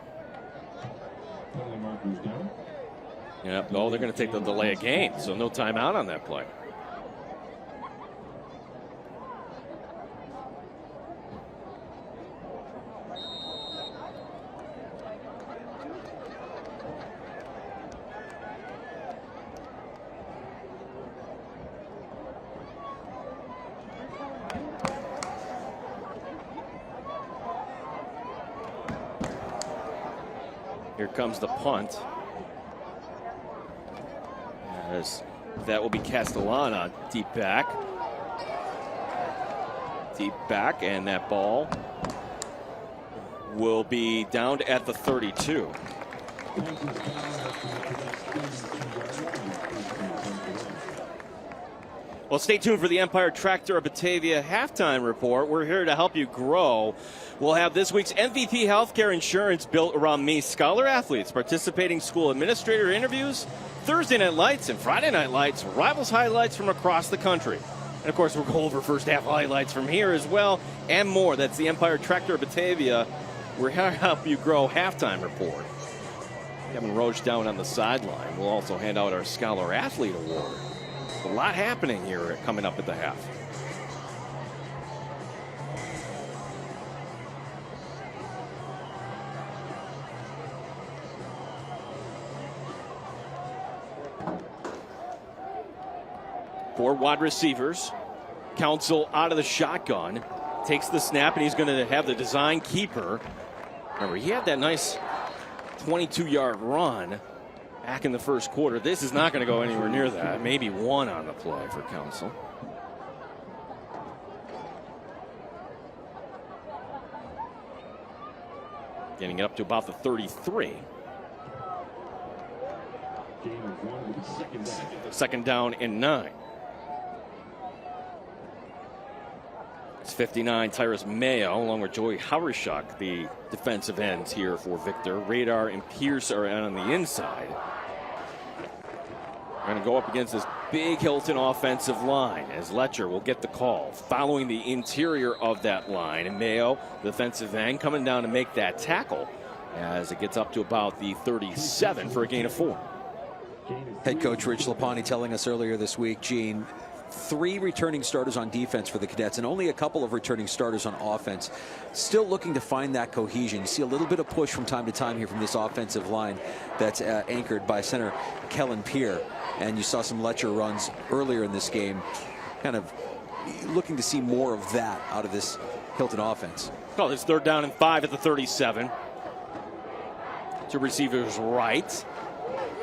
Yeah, no, they're going to take the delay of game, so no timeout on that play. Here comes the punt. As that will be Castellana deep back. And that ball will be down at the 32. Well, stay tuned for the Empire Tractor of Batavia halftime report. We're here to help you grow. We'll have this week's MVP healthcare insurance built around me. Scholar athletes, participating school administrator interviews, Thursday night lights and Friday night lights, rivals highlights from across the country. And of course, we'll go over first half highlights from here as well, and more. That's the Empire Tractor of Batavia. We're here to help you grow halftime report. Kevin Roach down on the sideline. We'll also hand out our Scholar Athlete Award. A lot happening here coming up at the half. Four wide receivers. Council out of the shotgun. Takes the snap, and he's going to have the design keeper. Remember, he had that nice 22-yard run back in the first quarter. This is not going to go anywhere near that. Maybe one on the play for Council. Getting it up to about the 33. Second down and 9. It's 59, Tyrus Mayo, along with Joey Hawerschuk, the defensive ends here for Victor. Radar and Pierce are on the inside. We're going to go up against this big Hilton offensive line as Letcher will get the call. Following the interior of that line, and Mayo, the defensive end, coming down to make that tackle as it gets up to about the 37 for a gain of 4. Head coach Rich Lapani telling us earlier this week, Gene, 3 returning starters on defense for the Cadets and only a couple of returning starters on offense. Still looking to find that cohesion. You see a little bit of push from time to time here from this offensive line that's anchored by center Kellen Peer. And you saw some Letcher runs earlier in this game, kind of looking to see more of that out of this Hilton offense. Well, it's 3rd down and 5 at the 37. Two receivers right.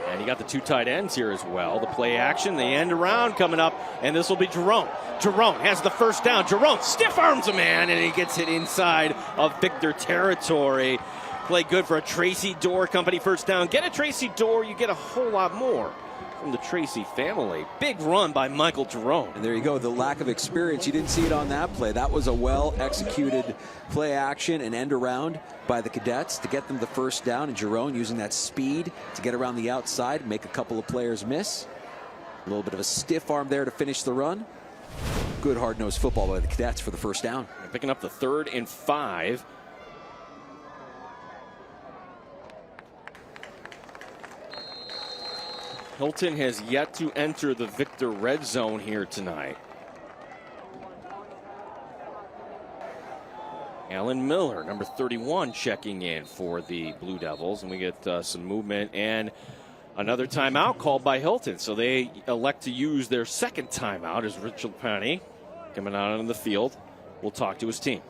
And you got the 2 tight ends here as well. The play action, the end around coming up, and this will be Jerome. Jerome has the first down. Jerome stiff arms a man, and he gets it inside of Victor territory. Play good for a Tracy Door Company first down. Get a Tracy Door, you get a whole lot more from the Tracy family. Big run by Michael Jerome. And there you go, the lack of experience. You didn't see it on that play. That was a well-executed play action and end around by the Cadets to get them the first down. And Jerome using that speed to get around the outside, make a couple of players miss. A little bit of a stiff arm there to finish the run. Good hard-nosed football by the Cadets for the first down. They're picking up the 3rd and 5. Hilton has yet to enter the Victor red zone here tonight. Alan Miller, number 31, checking in for the Blue Devils. And we get some movement and another timeout called by Hilton. So they elect to use their second timeout as Richard Penny coming out on the field. We'll talk to his team.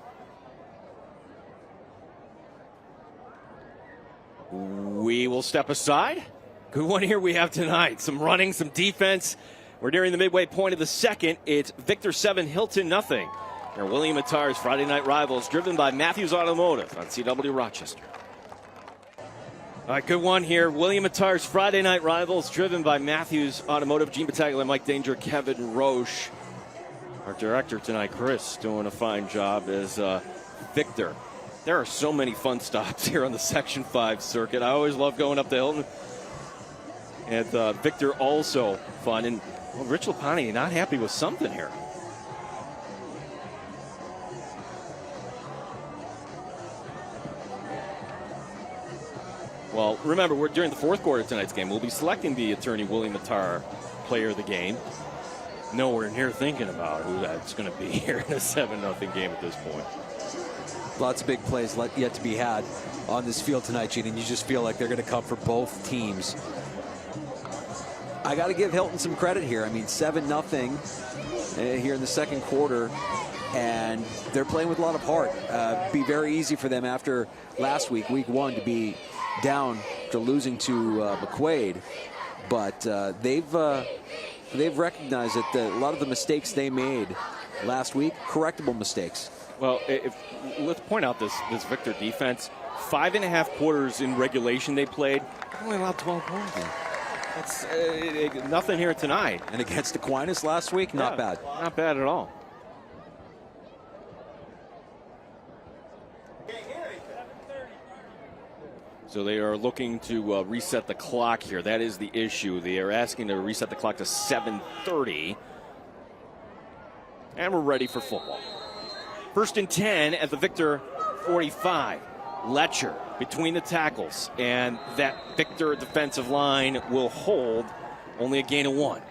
We will step aside. Good one here we have tonight. Some running, some defense. We're nearing the midway point of the second. It's Victor 7, Hilton nothing. They're William Attar's Friday Night Rivals, driven by Matthews Automotive on CW Rochester. All right, good one here. William Attar's Friday Night Rivals, driven by Matthews Automotive. Gene Battaglia, Mike Danger, Kevin Roche. Our director tonight, Chris, doing a fine job as Victor. There are so many fun stops here on the Section 5 circuit. I always love going up to Hilton. And Victor also fun. And well, Rich Lapani not happy with something here. Well, remember, we're during the 4th quarter of tonight's game. We'll be selecting the attorney William Attar player of the game. Nowhere near thinking about who that's going to be here in a 7-0 game at this point. Lots of big plays yet to be had on this field tonight, Gene, and you just feel like they're going to come for both teams. I got to give Hilton some credit here. I mean, 7-0 here in the second quarter, and they're playing with a lot of heart. Be very easy for them after last week, week 1, to be down to losing to McQuaid, but they've recognized that a lot of the mistakes they made last week, correctable mistakes. Well, let's point out this Victor defense. 5.5 quarters in regulation they played. Only allowed 12 points. That's nothing here tonight. And against Aquinas last week, not bad. Not bad at all. So they are looking to reset the clock here. That is the issue. They are asking to reset the clock to 7:30. And we're ready for football. 1st and 10 at the Victor 45. Letcher between the tackles, and that Victor defensive line will hold. Only a gain of 1.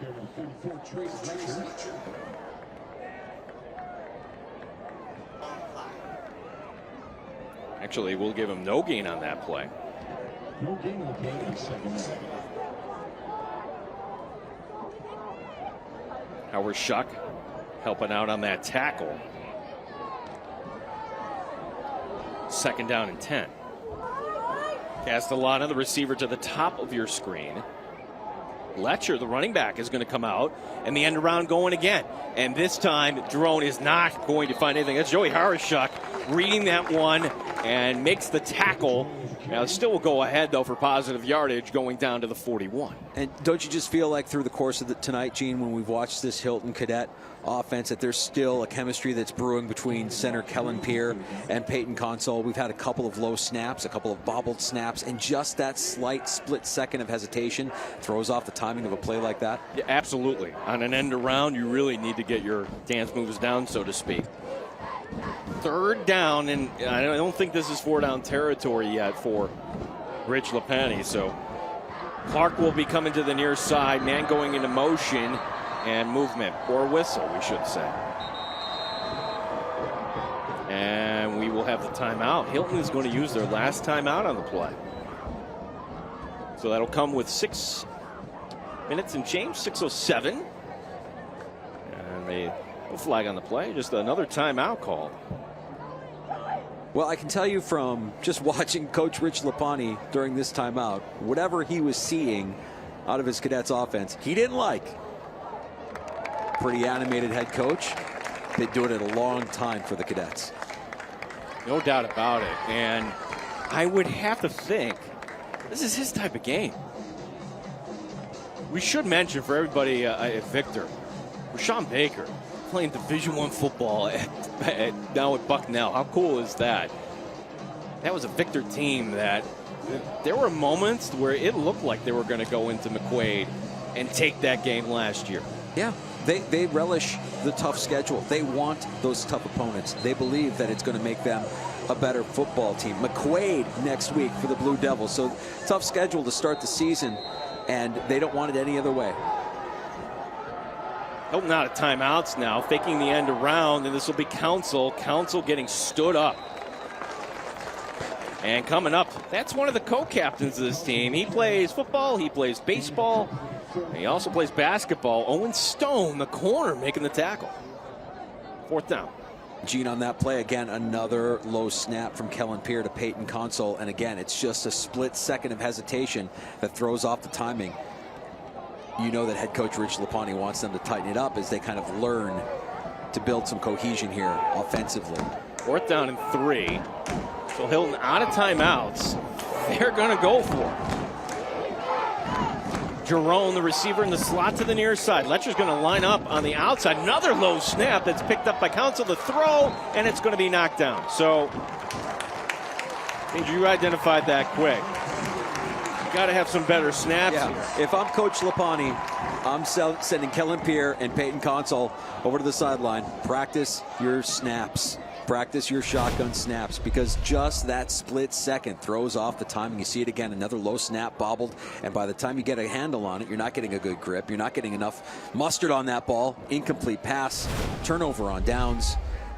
Actually, we'll give him no gain on that play. Howard Shuck helping out on that tackle. 2nd down and 10. Castellana, the receiver, to the top of your screen. Letcher, the running back, is going to come out, and the end around going again. And this time, Drone is not going to find anything. That's Joey Harashuk reading that one and makes the tackle. Now, still will go ahead, though, for positive yardage, going down to the 41. And don't you just feel like through the course of tonight, Gene, when we've watched this Hilton Cadet offense, that there's still a chemistry that's brewing between center Kellen Peer and Peyton Console? We've had a couple of low snaps, a couple of bobbled snaps, and just that slight split second of hesitation throws off the timing of a play like that. Yeah, absolutely. On an end around, you really need to get your dance moves down, so to speak. 3rd down, and I don't think this is 4-down territory yet for Rich Lapani. So Clark will be coming to the near side, man going into motion and movement, or whistle, we should say. And we will have the timeout. Hilton is going to use their last timeout on the play. So that'll come with 6 minutes and change, 6:07. And they will flag on the play, just another timeout call. Well, I can tell you from just watching Coach Rich Lapani during this timeout, whatever he was seeing out of his Cadets offense, he didn't like. Pretty animated head coach. Been doing it a long time for the Cadets. No doubt about it. And I would have to think this is his type of game. We should mention for everybody at Victor, Rashawn Baker playing Division I football now at Bucknell. How cool is that? That was a Victor team that there were moments where it looked like they were going to go into McQuaid and take that game last year. Yeah, they relish the tough schedule. They want those tough opponents. They believe that it's going to make them a better football team. McQuaid next week for the Blue Devils. So tough schedule to start the season, and they don't want it any other way. Hilton out of timeouts now, faking the end around, and this will be Council. Council getting stood up. And coming up, that's one of the co-captains of this team. He plays football, he plays baseball, and he also plays basketball. Owen Stone, the corner, making the tackle. 4th down. Gene on that play, again, another low snap from Kellen Pierre to Peyton Console. And again, it's just a split second of hesitation that throws off the timing. You know that head coach Rich Lapani wants them to tighten it up as they kind of learn to build some cohesion here offensively. 4th down and 3. So Hilton out of timeouts. They're going to go for it. Jerome, the receiver in the slot to the near side. Letcher's going to line up on the outside. Another low snap that's picked up by Council. The throw, and it's going to be knocked down. So, you identified that quick. You got to have some better snaps here. If I'm Coach Lapani, I'm sending Kellen Pierre and Peyton Console over to the sideline. Practice your snaps. Practice your shotgun snaps, because just that split second throws off the timing. You see it again, another low snap bobbled, and by the time you get a handle on it, you're not getting a good grip. You're not getting enough mustard on that ball. Incomplete pass, turnover on downs,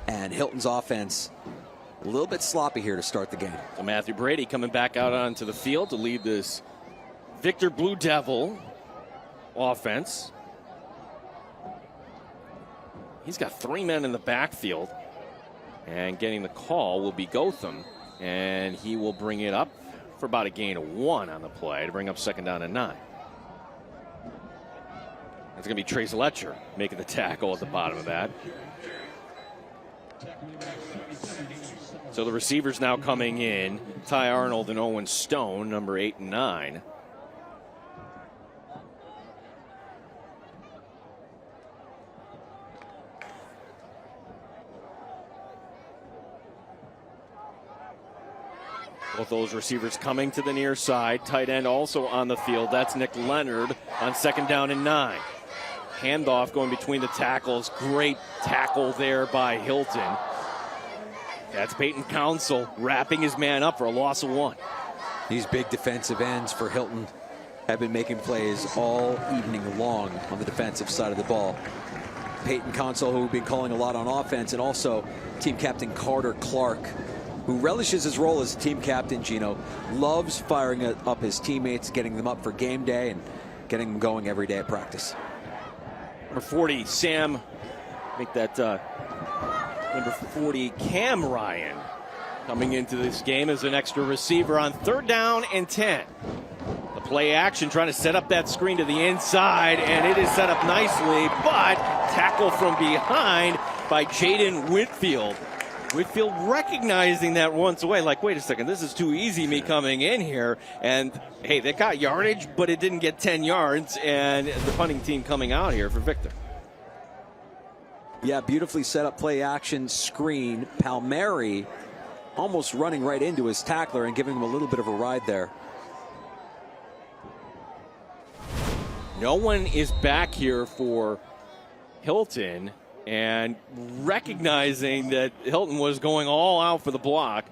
and Hilton's offense a little bit sloppy here to start the game. So Matthew Brady coming back out onto the field to lead this Victor Blue Devil offense. He's got 3 men in the backfield. And getting the call will be Gotham, and he will bring it up for about a gain of 1 on the play to bring up 2nd down and 9. It's going to be Trace Letcher making the tackle at the bottom of that. So the receivers now coming in, Ty Arnold and Owen Stone, number 8 and 9. Both those receivers coming to the near side. Tight end also on the field. That's Nick Leonard on 2nd down and 9. Handoff going between the tackles. Great tackle there by Hilton. That's Peyton Council wrapping his man up for a loss of 1. These big defensive ends for Hilton have been making plays all evening long on the defensive side of the ball. Peyton Console, who we've been calling a lot on offense, and also team captain Carter Clark, who relishes his role as team captain. Gino loves firing up his teammates, getting them up for game day, and getting them going every day at practice. Number 40, Sam, make that number 40, Cam Ryan, coming into this game as an extra receiver on 3rd down and 10. The play action trying to set up that screen to the inside, and it is set up nicely, but tackle from behind by Jaden Whitfield. Whitfield recognizing that once away, like, wait a second, this is too easy, me coming in here. And, hey, they got yardage, but it didn't get 10 yards, and the punting team coming out here for Victor. Yeah, beautifully set up play action screen. Palmieri almost running right into his tackler and giving him a little bit of a ride there. No one is back here for Hilton. And recognizing that Hilton was going all out for the block,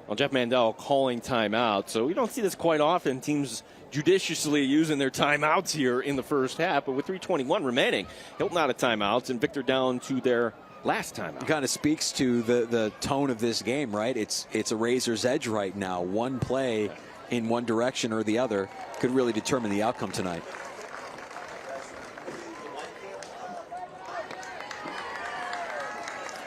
well, Jeff Mandel calling timeout. So we don't see this quite often. Teams judiciously using their timeouts here in the first half. But with 3:21 remaining, Hilton out of timeouts and Victor down to their last timeout. It kind of speaks to the tone of this game, right? It's a razor's edge right now. One play in one direction or the other could really determine the outcome tonight.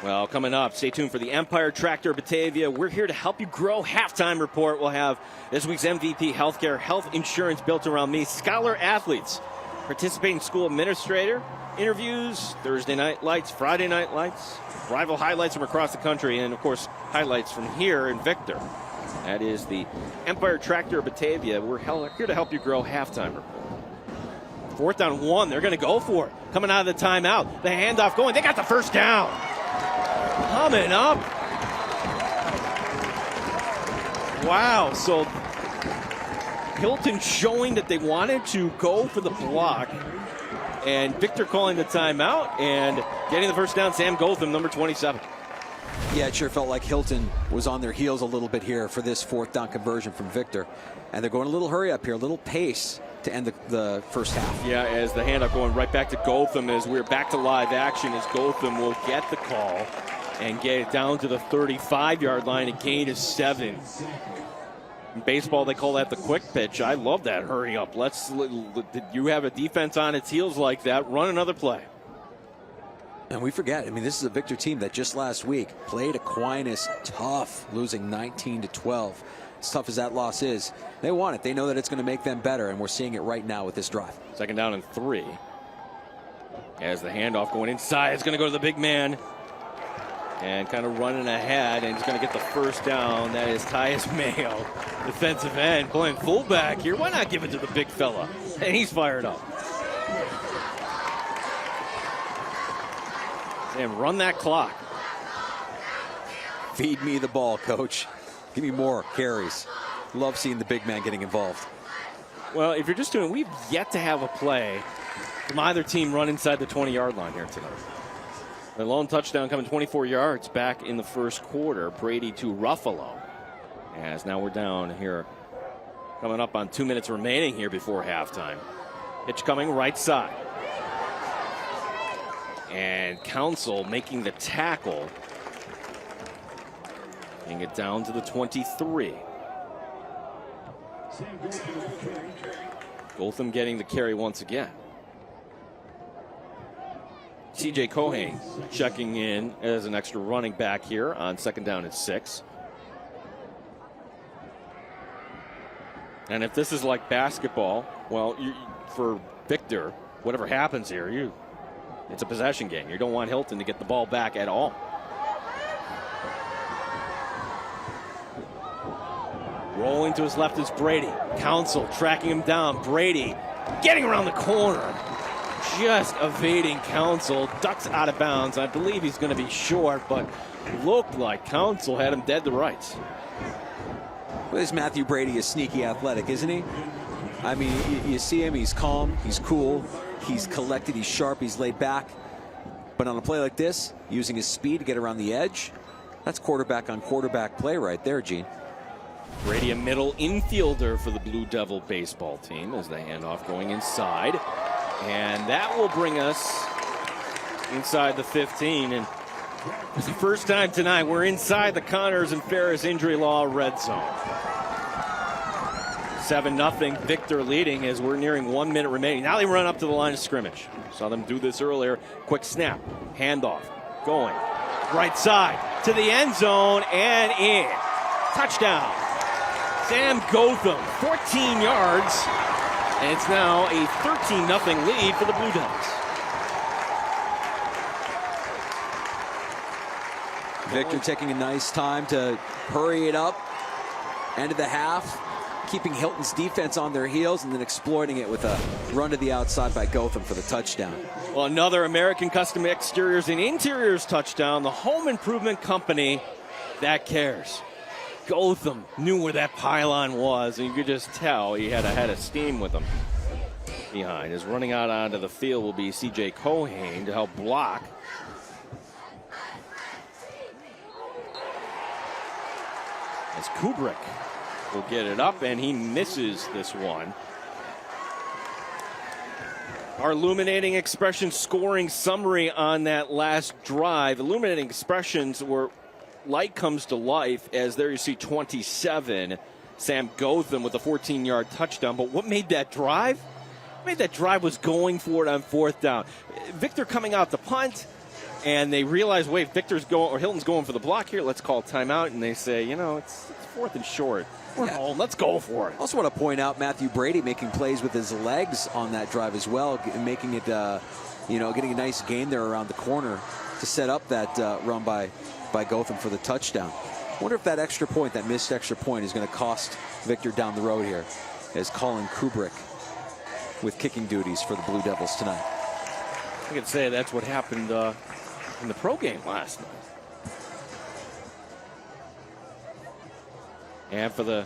Well, coming up, stay tuned for the Empire Tractor Batavia. We're here to help you grow. Halftime report. We'll have this week's MVP Healthcare, health insurance built around me. Scholar athletes, participating school administrator, interviews, Thursday night lights, Friday night lights, rival highlights from across the country, and of course, highlights from here in Victor. That is the Empire Tractor of Batavia. We're here to help you grow. Halftime report. 4th down 1. They're going to go for it. Coming out of the timeout. The handoff going. They got the first down. Coming up. Wow. So Hilton showing that they wanted to go for the block. And Victor calling the timeout and getting the first down. Sam Gotham, number 27. Yeah, it sure felt like Hilton was on their heels a little bit here for this 4th down conversion from Victor. And they're going a little hurry up here, a little pace to end the first half. Yeah, as the handoff going right back to Gotham as we're back to live action as Gotham will get the call and get it down to the 35-yard line. A gain of 7. In baseball, they call that the quick pitch. I love that hurry up. You have a defense on its heels like that, run another play. And we forget, I mean, this is a Victor team that just last week played Aquinas tough, losing 19-12. As tough as that loss is, they want it. They know that it's going to make them better, and we're seeing it right now with this drive. 2nd down and 3. As the handoff going inside, it's going to go to the big man. And kind of running ahead, and he's going to get the first down. That is Tyus Mayo, defensive end, playing fullback here. Why not give it to the big fella? And he's fired up. And run that clock. Feed me the ball, coach. Give me more carries. Love seeing the big man getting involved. Well, if you're just doing, we've yet to have a play from either team run inside the 20-yard line here tonight. The lone touchdown coming 24 yards back in the first quarter. Brady to Ruffalo. As now we're down here. Coming up on 2 minutes remaining here before halftime. Pitch coming right side. And Council making the tackle. Getting it down to the 23. Gotham getting the carry once again. CJ Cohane checking in as an extra running back here on 2nd down and 6. And if this is like basketball, well, for Victor, whatever happens here, it's a possession game. You don't want Hilton to get the ball back at all. Rolling to his left is Brady. Council tracking him down. Brady getting around the corner. Just evading Council. Ducks out of bounds. I believe he's going to be short, but looked like Council had him dead to rights. Well, this Matthew Brady is sneaky athletic, isn't he? I mean, you see him, he's calm, he's cool, he's collected, he's sharp, he's laid back. But on a play like this, using his speed to get around the edge, that's quarterback on quarterback play right there, Gene. Brady, a middle infielder for the Blue Devil baseball team as the handoff going inside. And that will bring us inside the 15. And it's the first time tonight we're inside the Connors and Ferris injury law red zone. 7-0 Victor leading as we're nearing 1 minute remaining. Now they run up to the line of scrimmage. Saw them do this earlier. Quick snap, handoff, going right side to the end zone and in. Touchdown. Sam Gotham, 14 yards. And it's now a 13-0 lead for the Blue Devils. Victor taking a nice time to hurry it up. End of the half. Keeping Hilton's defense on their heels and then exploiting it with a run to the outside by Gotham for the touchdown. Well, another American Custom Exteriors and Interiors touchdown. The home improvement company that cares. Gotham knew where that pylon was, and you could just tell he had a head of steam with him behind. As running out onto the field will be CJ Cohane to help block. As Kubrick will get it up, and he misses this one. Our Illuminating Expressions scoring summary on that last drive. Illuminating Expressions were light comes to life as there you see 27. Sam Gotham with a 14-yard touchdown. But what made that drive? What made that drive was going for it on 4th down. Victor coming out the punt, and they realize, wait, Victor's going, or Hilton's going for the block here. Let's call timeout. And they say, it's 4th and short. We're home. Let's go for it. Also want to point out Matthew Brady making plays with his legs on that drive as well, making it, getting a nice gain there around the corner to set up that run by Gotham for the touchdown. wonder if that extra point, that missed extra point, is going to cost Victor down the road here, as Colin Kubrick with kicking duties for the Blue Devils tonight. I could say that's what happened in the pro game last night. And for the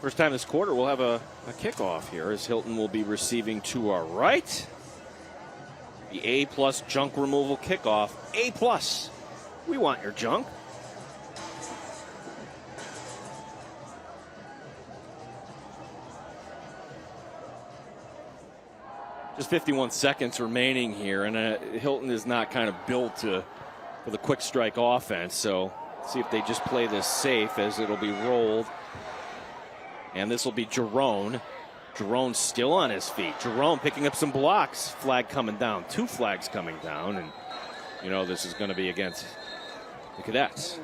first time this quarter, we'll have a kickoff here as Hilton will be receiving to our right. The A+ junk removal kickoff. A+. We want your junk. Just 51 seconds remaining here, and Hilton is not kind of built for the quick strike offense, so see if they just play this safe as it'll be rolled. And this will be Jerome. Jerome still on his feet. Jerome picking up some blocks. Flag coming down. 2 flags coming down, and you know this is going to be against the Cadets.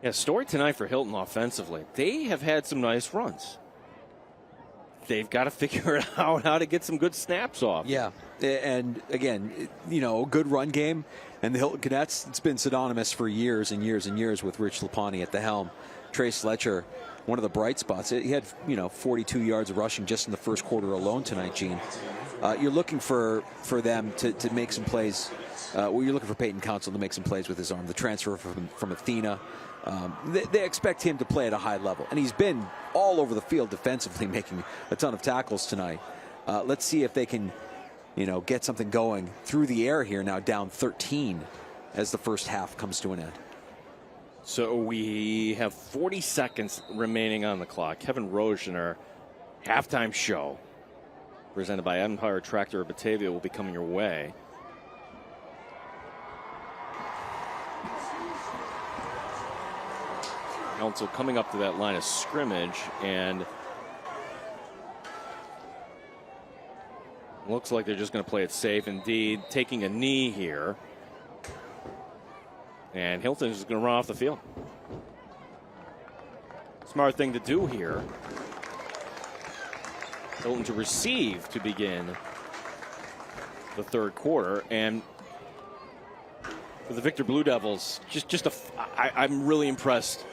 Yeah, story tonight for Hilton offensively. They have had some nice runs. They've got to figure out how to get some good snaps off. Yeah, and again, you know, good run game. And the Hilton Cadets, it's been synonymous for years and years and years with Rich Lapani at the helm. Trey Sletcher, one of the bright spots. He had, 42 yards of rushing just in the first quarter alone tonight, Gene. You're looking for them to make some plays. You're looking for Peyton Council to make some plays with his arm. The transfer from Athena. They expect him to play at a high level, and he's been all over the field defensively, making a ton of tackles tonight. Let's see if they can, get something going through the air here now, down 13 as the first half comes to an end. So we have 40 seconds remaining on the clock. Kevin Rosner, halftime show, presented by Empire Tractor of Batavia, will be coming your way. Council coming up to that line of scrimmage, and looks like they're just going to play it safe. Indeed, taking a knee here, and Hilton is going to run off the field. Smart thing to do here. Hilton to receive to begin the third quarter, and for the Victor Blue Devils, I'm really impressed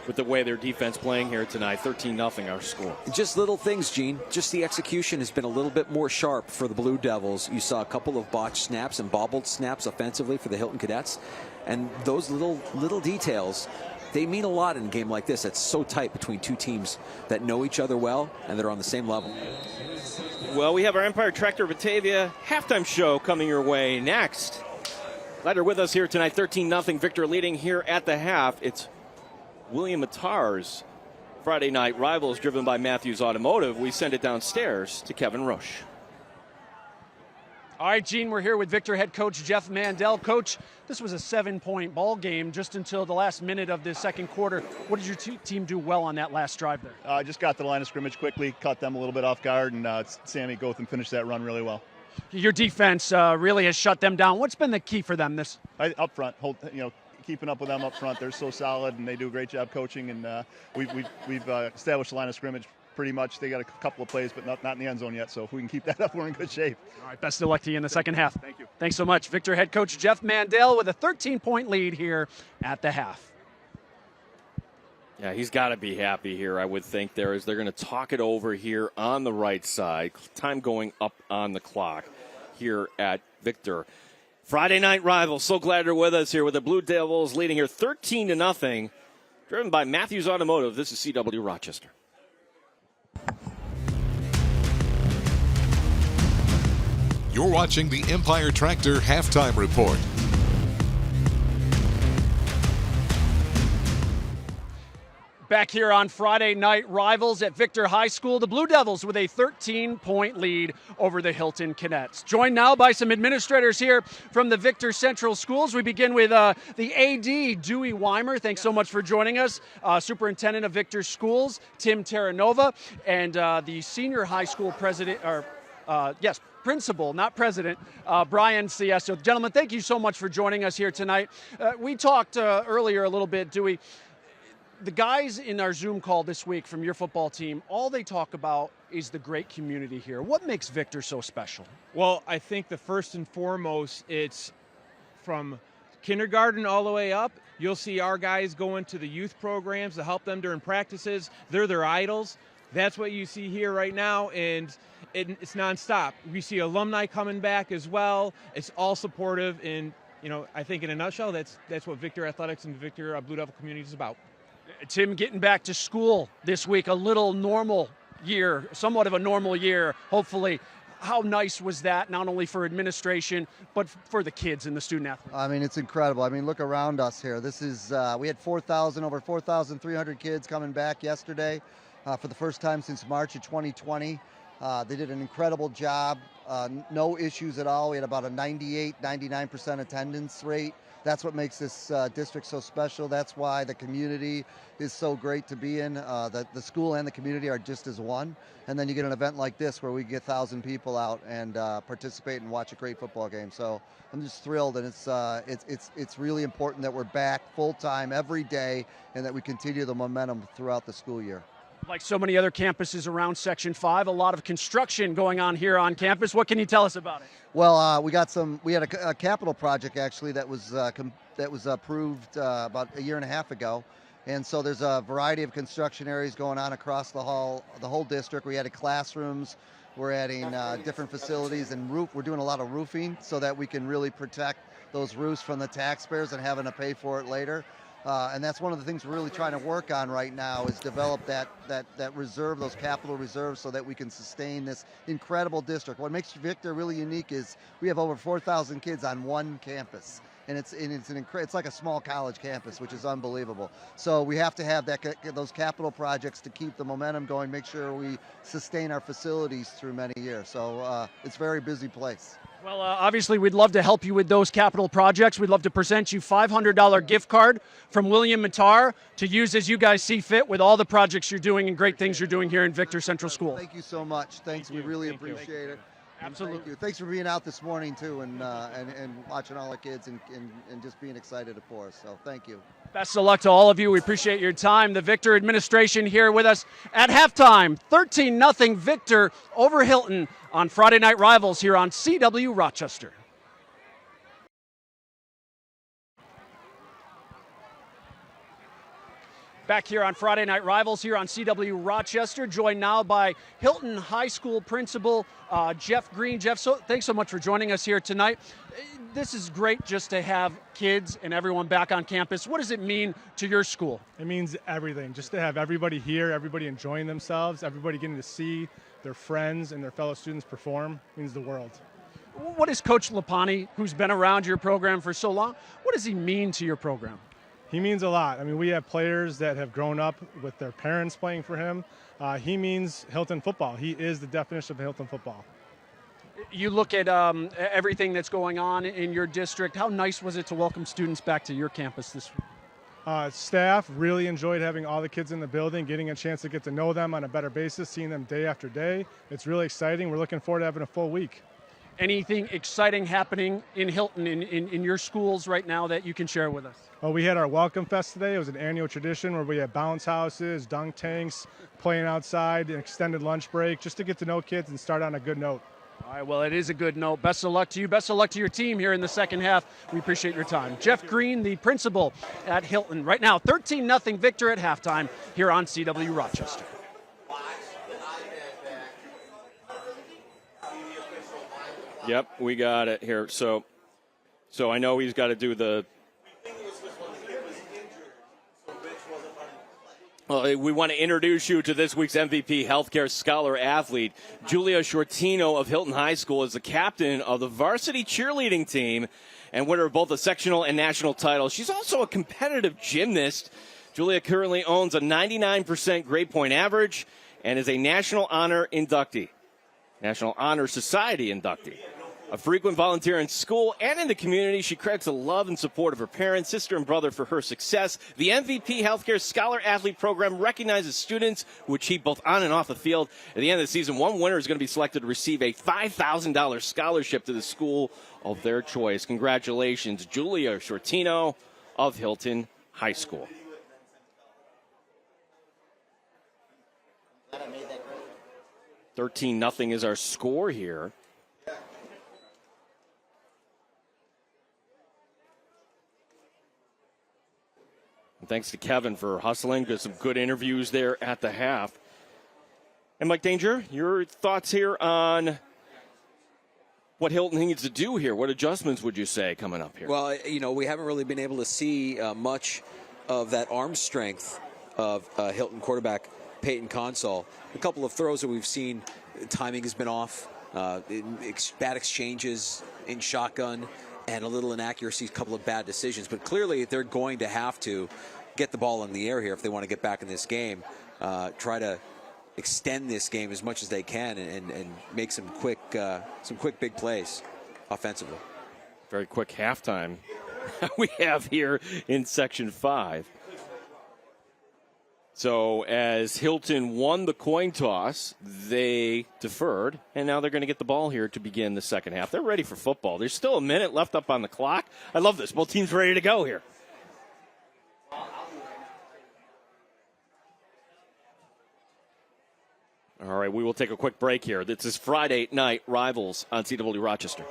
with the way their defense playing here tonight. 13-0 our score. Just little things, Gene. Just the execution has been a little bit more sharp for the Blue Devils. You saw a couple of botched snaps and bobbled snaps offensively for the Hilton Cadets. And those little details, they mean a lot in a game like this. It's so tight between two teams that know each other well and that are on the same level. Well, we have our Empire Tractor Batavia halftime show coming your way next. Glad you're with us here tonight. 13-0 Victor leading here at the half. It's William Attar's Friday Night Rivals, driven by Matthews Automotive. We send it downstairs to Kevin Roche. All right, Gene, we're here with Victor head coach Jeff Mandel. Coach, this was a 7-point ball game just until the last minute of the second quarter. What did your team do well on that last drive there? Just got to the line of scrimmage quickly, caught them a little bit off guard, and Sammy Gotham finished that run really well. Your defense really has shut them down. What's been the key for them this? Up front, keeping up with them up front. They're so solid, and they do a great job coaching. And we've established the line of scrimmage pretty much. They got a couple of plays, but not in the end zone yet. So if we can keep that up, we're in good shape. All right, best of luck to you in the second half. Thank you. Thanks so much. Victor head coach Jeff Mandel with a 13-point lead here at the half. Yeah, he's got to be happy here, I would think, they're going to talk it over here on the right side. Time going up on the clock here at Victor. Friday Night Rivals, so glad you're with us here with the Blue Devils leading here 13-0, driven by Matthews Automotive. This is CW Rochester. You're watching the Empire Tractor Halftime Report. Back here on Friday Night Rivals at Victor High School, the Blue Devils with a 13-point lead over the Hilton Cadets. Joined now by some administrators here from the Victor Central Schools. We begin with the AD, Dewey Weimer. Thanks so much for joining us. Superintendent of Victor Schools, Tim Terranova, and the senior high school president, principal, not president, Brian Siesto. Gentlemen, thank you so much for joining us here tonight. We talked earlier a little bit, Dewey. The guys in our Zoom call this week from your football team, all they talk about is the great community here. What makes Victor so special? Well, I think the first and foremost, it's from kindergarten all the way up. You'll see our guys go into the youth programs to help them during practices. They're their idols. That's what you see here right now, and it's nonstop. We see alumni coming back as well. It's all supportive, and I think in a nutshell, that's what Victor Athletics and the Victor Blue Devil community is about. Tim, getting back to school this week, a little normal year, somewhat of a normal year, hopefully. How nice was that, not only for administration, but for the kids and the student athletes? I mean, it's incredible. I mean, look around us here. This is, we had over 4,300 kids coming back yesterday for the first time since March of 2020. They did an incredible job. No issues at all. We had about a 99% attendance rate. That's what makes this district so special. That's why the community is so great to be in. The school and the community are just as one. And then you get an event like this where we get 1,000 people out and participate and watch a great football game. So I'm just thrilled, and it's really important that we're back full time every day and that we continue the momentum throughout the school year. Like so many other campuses around Section 5, a lot of construction going on here on campus. What can you tell us about it? Well, we had a capital project actually that was approved about a year and a half ago, and so there's a variety of construction areas going on across the whole district. We added classrooms, we're adding different facilities, and we're doing a lot of roofing so that we can really protect those roofs from the taxpayers and having to pay for it later. And that's one of the things we're really trying to work on right now is develop that reserve, those capital reserves, so that we can sustain this incredible district. What makes Victor really unique is we have over 4,000 kids on one campus. And it's like a small college campus, which is unbelievable. So we have to have those capital projects to keep the momentum going, make sure we sustain our facilities through many years. So it's a very busy place. Well, obviously, we'd love to help you with those capital projects. We'd love to present you $500 gift card from William Matar to use as you guys see fit with all the projects you're doing and great things you're doing here in Victor Central School. Thank you so much. Thanks. We really appreciate it. Absolutely. Thank you. Thanks for being out this morning, too, and watching all the kids and just being excited for us. So thank you. Best of luck to all of you. We appreciate your time. The Victor administration here with us at halftime. 13-0 Victor over Hilton on Friday Night Rivals here on CW Rochester. Back here on Friday Night Rivals here on CW Rochester, joined now by Hilton High School Principal Jeff Green. Jeff, thanks so much for joining us here tonight. This is great just to have kids and everyone back on campus. What does it mean to your school? It means everything. Just to have everybody here, everybody enjoying themselves, everybody getting to see their friends and their fellow students perform means the world. What is Coach Lapani, who's been around your program for so long, what does he mean to your program? He means a lot. I mean, we have players that have grown up with their parents playing for him. He means Hilton football. He is the definition of Hilton football. You look at everything that's going on in your district. How nice was it to welcome students back to your campus this week? Staff really enjoyed having all the kids in the building, getting a chance to get to know them on a better basis, seeing them day after day. It's really exciting. We're looking forward to having a full week. Anything exciting happening in Hilton, in your schools right now that you can share with us? Well, we had our Welcome Fest today. It was an annual tradition where we had bounce houses, dunk tanks, playing outside, an extended lunch break, just to get to know kids and start on a good note. All right, well, it is a good note. Best of luck to you. Best of luck to your team here in the second half. We appreciate your time. Jeff Green, the principal at Hilton. Right now, 13-0 Victor at halftime here on CW Rochester. Yep, we got it here. So I know he's got to do the. Well, we want to introduce you to this week's MVP Healthcare Scholar Athlete. Julia Shortino of Hilton High School is the captain of the varsity cheerleading team and winner of both a sectional and national title. She's also a competitive gymnast. Julia currently owns a 99% grade point average and is a National Honor inductee, National Honor Society inductee. A frequent volunteer in school and in the community, she credits the love and support of her parents, sister, and brother for her success. The MVP Healthcare Scholar Athlete Program recognizes students who achieve both on and off the field. At the end of the season, one winner is going to be selected to receive a $5,000 scholarship to the school of their choice. Congratulations, Julia Shortino of Hilton High School. 13-0 is our score here. And thanks to Kevin for hustling. Got some good interviews there at the half. And Mike Danger, your thoughts here on what Hilton needs to do here? What adjustments would you say coming up here? Well, we haven't really been able to see much of that arm strength of Hilton quarterback Peyton Consol. A couple of throws that we've seen, timing has been off, bad exchanges in shotgun, and a little inaccuracy, a couple of bad decisions. But clearly they're going to have to get the ball in the air here if they want to get back in this game, try to extend this game as much as they can and make some quick big plays offensively. Very quick halftime we have here in Section 5. So as Hilton won the coin toss, they deferred, and now they're going to get the ball here to begin the second half. They're ready for football. There's still a minute left up on the clock. I love this. Both teams ready to go here. All right, we will take a quick break here. This is Friday Night Rivals on CW Rochester.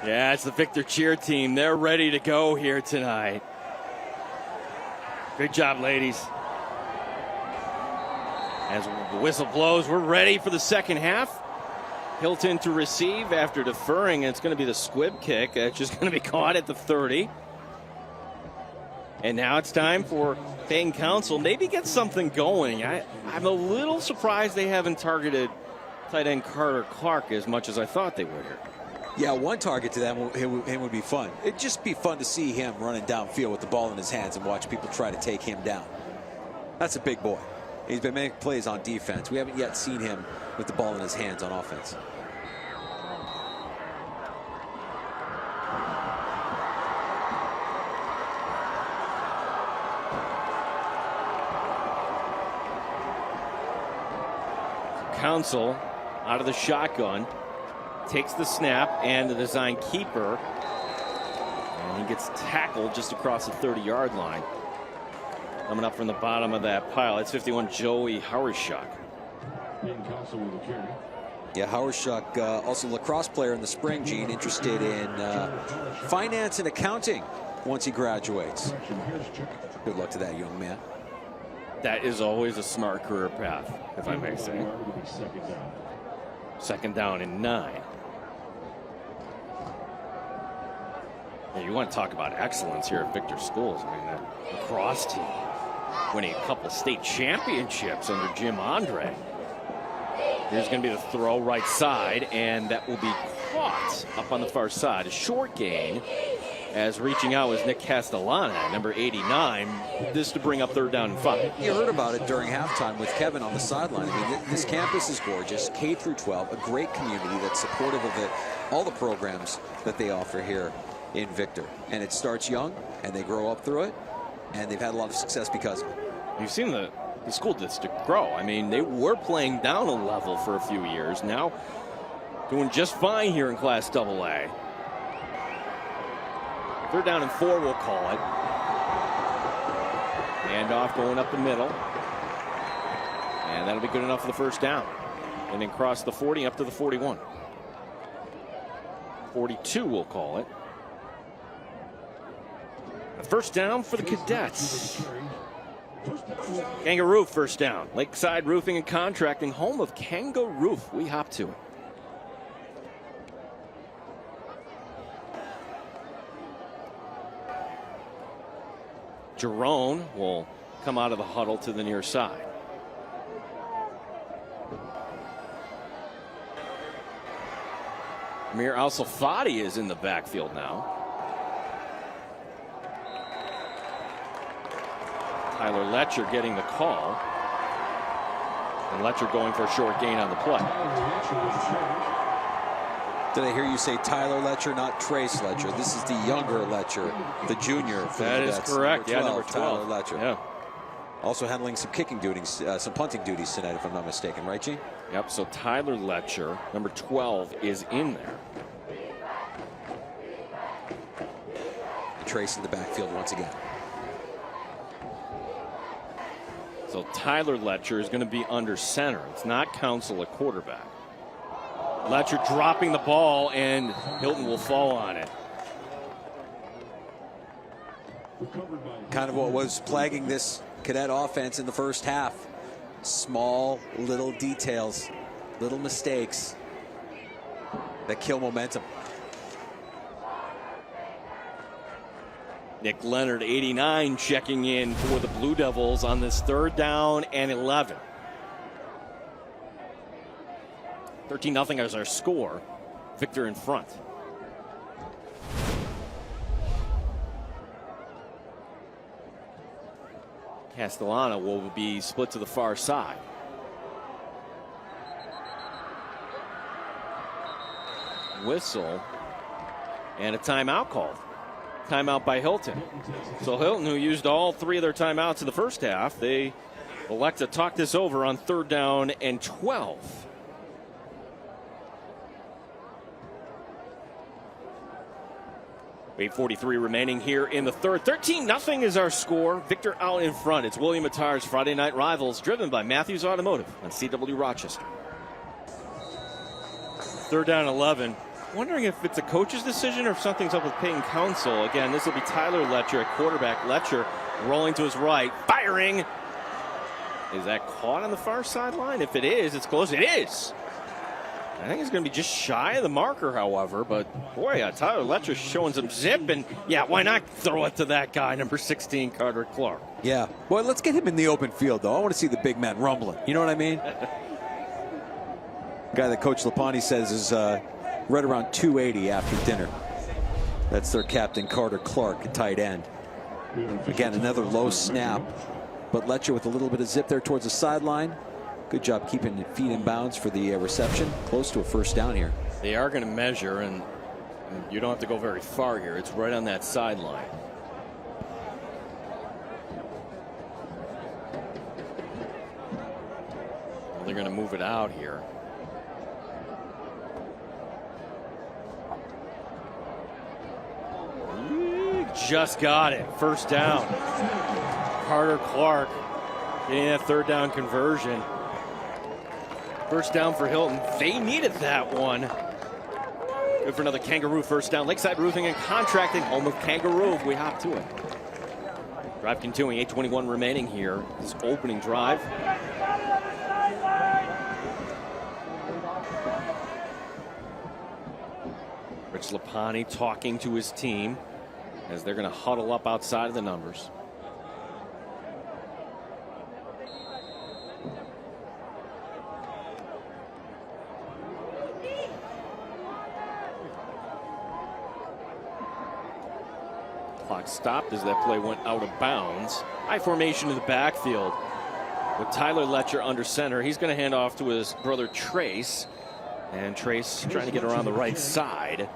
Yeah, it's the Victor cheer team. They're ready to go here tonight. Good job, ladies. As the whistle blows, we're ready for the second half. Hilton to receive after deferring. It's going to be the squib kick. It's just going to be caught at the 30. And now it's time for Payne Council. Maybe get something going. I'm a little surprised they haven't targeted tight end Carter Clark as much as I thought they would here. Yeah, one target to them him would be fun. It'd just be fun to see him running downfield with the ball in his hands and watch people try to take him down. That's a big boy. He's been making plays on defense. We haven't yet seen him with the ball in his hands on offense. Council out of the shotgun. Takes the snap and the design keeper. And he gets tackled just across the 30-yard line. Coming up from the bottom of that pile, it's 51 Joey Hawerschuk. Yeah, Hawerschuk, also a lacrosse player in the spring, Gene, interested in finance and accounting once he graduates. Good luck to that young man. That is always a smart career path, if I may say. Second down and 9. Yeah, you want to talk about excellence here at Victor Schools. I mean, that lacrosse team winning a couple state championships under Jim Andre. Here's going to be the throw right side, and that will be caught up on the far side. A short gain, as reaching out was Nick Castellana, number 89. This to bring up 3rd down and 5. You heard about it during halftime with Kevin on the sideline. I mean, this campus is gorgeous, K through 12, a great community that's supportive of it, all the programs that they offer here in Victor. And it starts young, and they grow up through it, and they've had a lot of success because of it. You've seen the school district grow. I mean, they were playing down a level for a few years. Now doing just fine here in Class AA. 3rd down and 4, we'll call it. Handoff going up the middle. And that'll be good enough for the 1st down. And then cross the 40 up to the 41. 42, we'll call it. A 1st down for the Cadets. Kangaroo 1st down. Lakeside Roofing and Contracting, home of Kangaroo. We hop to it. Jerome will come out of the huddle to the near side. Amir Al-Safadi is in the backfield now. Tyler Letcher getting the call. And Letcher going for a short gain on the play. Did I hear you say Tyler Letcher, not Trace Letcher? This is the younger Letcher, the junior. That is correct. Number 12, Tyler Letcher. Yeah. Also handling some kicking duties, some punting duties tonight, if I'm not mistaken, right, Gene? Yep, so Tyler Letcher, number 12, is in there. Trace in the backfield once again. So Tyler Letcher is going to be under center. It's not Council at quarterback. Letcher dropping the ball, and Hilton will fall on it. Kind of what was plaguing this Cadet offense in the 1st half. Small little details, little mistakes that kill momentum. Nick Leonard, 89, checking in for the Blue Devils on this 3rd down and 11. 13-0 as our score. Victor in front. Castellana will be split to the far side. Whistle and a timeout called. Timeout by Hilton. So Hilton, who used all 3 of their timeouts in the 1st half, they elect to talk this over on 3rd down and 12. 8:43 remaining here in the 3rd. 13-0 is our score. Victor out in front. It's William Attar's Friday Night Rivals, driven by Matthews Automotive on CW Rochester. 3rd down 11. Wondering if it's a coach's decision or if something's up with Peyton Council. Again, this will be Tyler Letcher at quarterback. Letcher rolling to his right, firing. Is that caught on the far sideline? If it is, it's close. It is. I think it's going to be just shy of the marker, however. But, boy, Tyler Letcher showing some zip. And, yeah, why not throw it to that guy, number 16, Carter Clark? Yeah. Boy, let's get him in the open field, though. I want to see the big man rumbling. You know what I mean? Guy that Coach Lapani says is right around 280 after dinner. That's their captain, Carter Clark, tight end. Again, another low snap. But Letcher with a little bit of zip there towards the sideline. Good job keeping feet in bounds for the reception. Close to a 1st down here. They are going to measure, and you don't have to go very far here. It's right on that sideline. Well, they're going to move it out here. Just got it. 1st down. Carter Clark getting that 3rd down conversion. 1st down for Hilton. They needed that one. Good for another Kangaroo 1st down. Lakeside Roofing and Contracting, home of Kangaroo. We hop to it. Drive continuing. 8:21 remaining here. This opening drive. Rich Lapani talking to his team as they're going to huddle up outside of the numbers. Clock stopped as that play went out of bounds. High formation in the backfield with Tyler Letcher under center. He's going to hand off to his brother Trace. And Trace trying to get around the right side.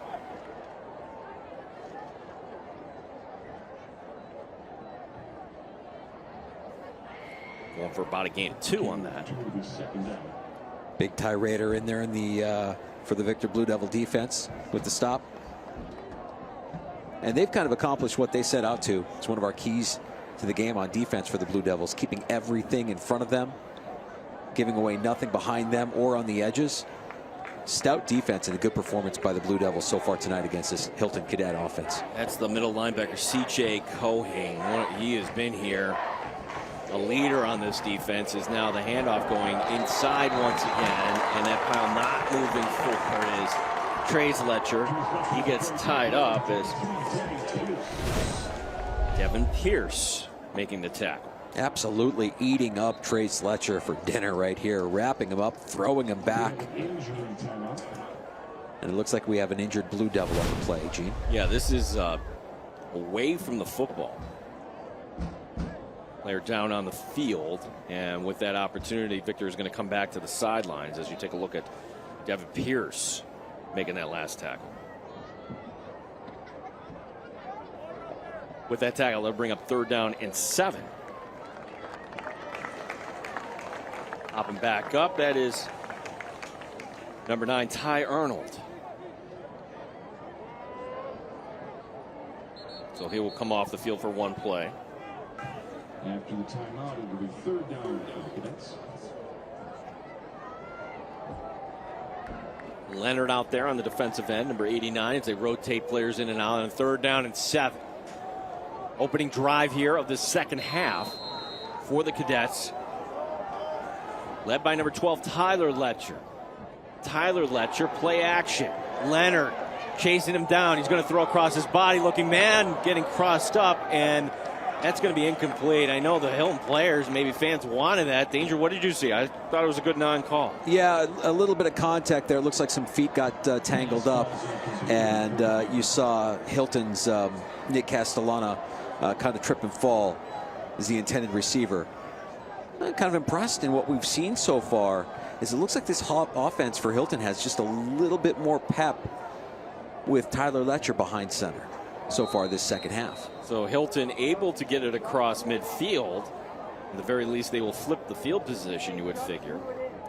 Going for about a gain of 2 on that. Big tirade in there in the for the Victor Blue Devil defense with the stop. And they've kind of accomplished what they set out to. It's one of our keys to the game on defense for the Blue Devils, keeping everything in front of them, giving away nothing behind them or on the edges. Stout defense and a good performance by the Blue Devils so far tonight against this Hilton Cadet offense. That's the middle linebacker, C.J. Cohane. He has been here. A leader on this defense is now the handoff going inside once again, and that pile not moving forward is Trace Letcher. He gets tied up as Devin Pierce making the tackle. Absolutely eating up Trace Letcher for dinner right here, wrapping him up, throwing him back. And it looks like we have an injured Blue Devil on the play, Gene. Yeah, this is away from the football. Player down on the field, and with that opportunity, Victor is going to come back to the sidelines as you take a look at Devin Pierce making that last tackle. With that tackle, they'll bring up 3rd down and 7. Hopping back up, that is number 9, Ty Arnold. So he will come off the field for 1 play. After the timeout, it will be 3rd down for the Cadets. Leonard out there on the defensive end, number 89, as they rotate players in and out on 3rd down and 7. Opening drive here of the second half for the Cadets. Led by number 12, Tyler Letcher. Tyler Letcher, play action. Leonard chasing him down. He's going to throw across his body. Looking man getting crossed up, and that's going to be incomplete. I know the Hilton players, maybe fans, wanted that. Danger, what did you see? I thought it was a good non-call. Yeah, a little bit of contact there. It looks like some feet got tangled up. And you saw Hilton's Nick Castellana kind of trip and fall as the intended receiver. I'm kind of impressed in what we've seen so far is it looks like this offense for Hilton has just a little bit more pep with Tyler Letcher behind center so far this second half. So Hilton able to get it across midfield. At the very least, they will flip the field position, you would figure.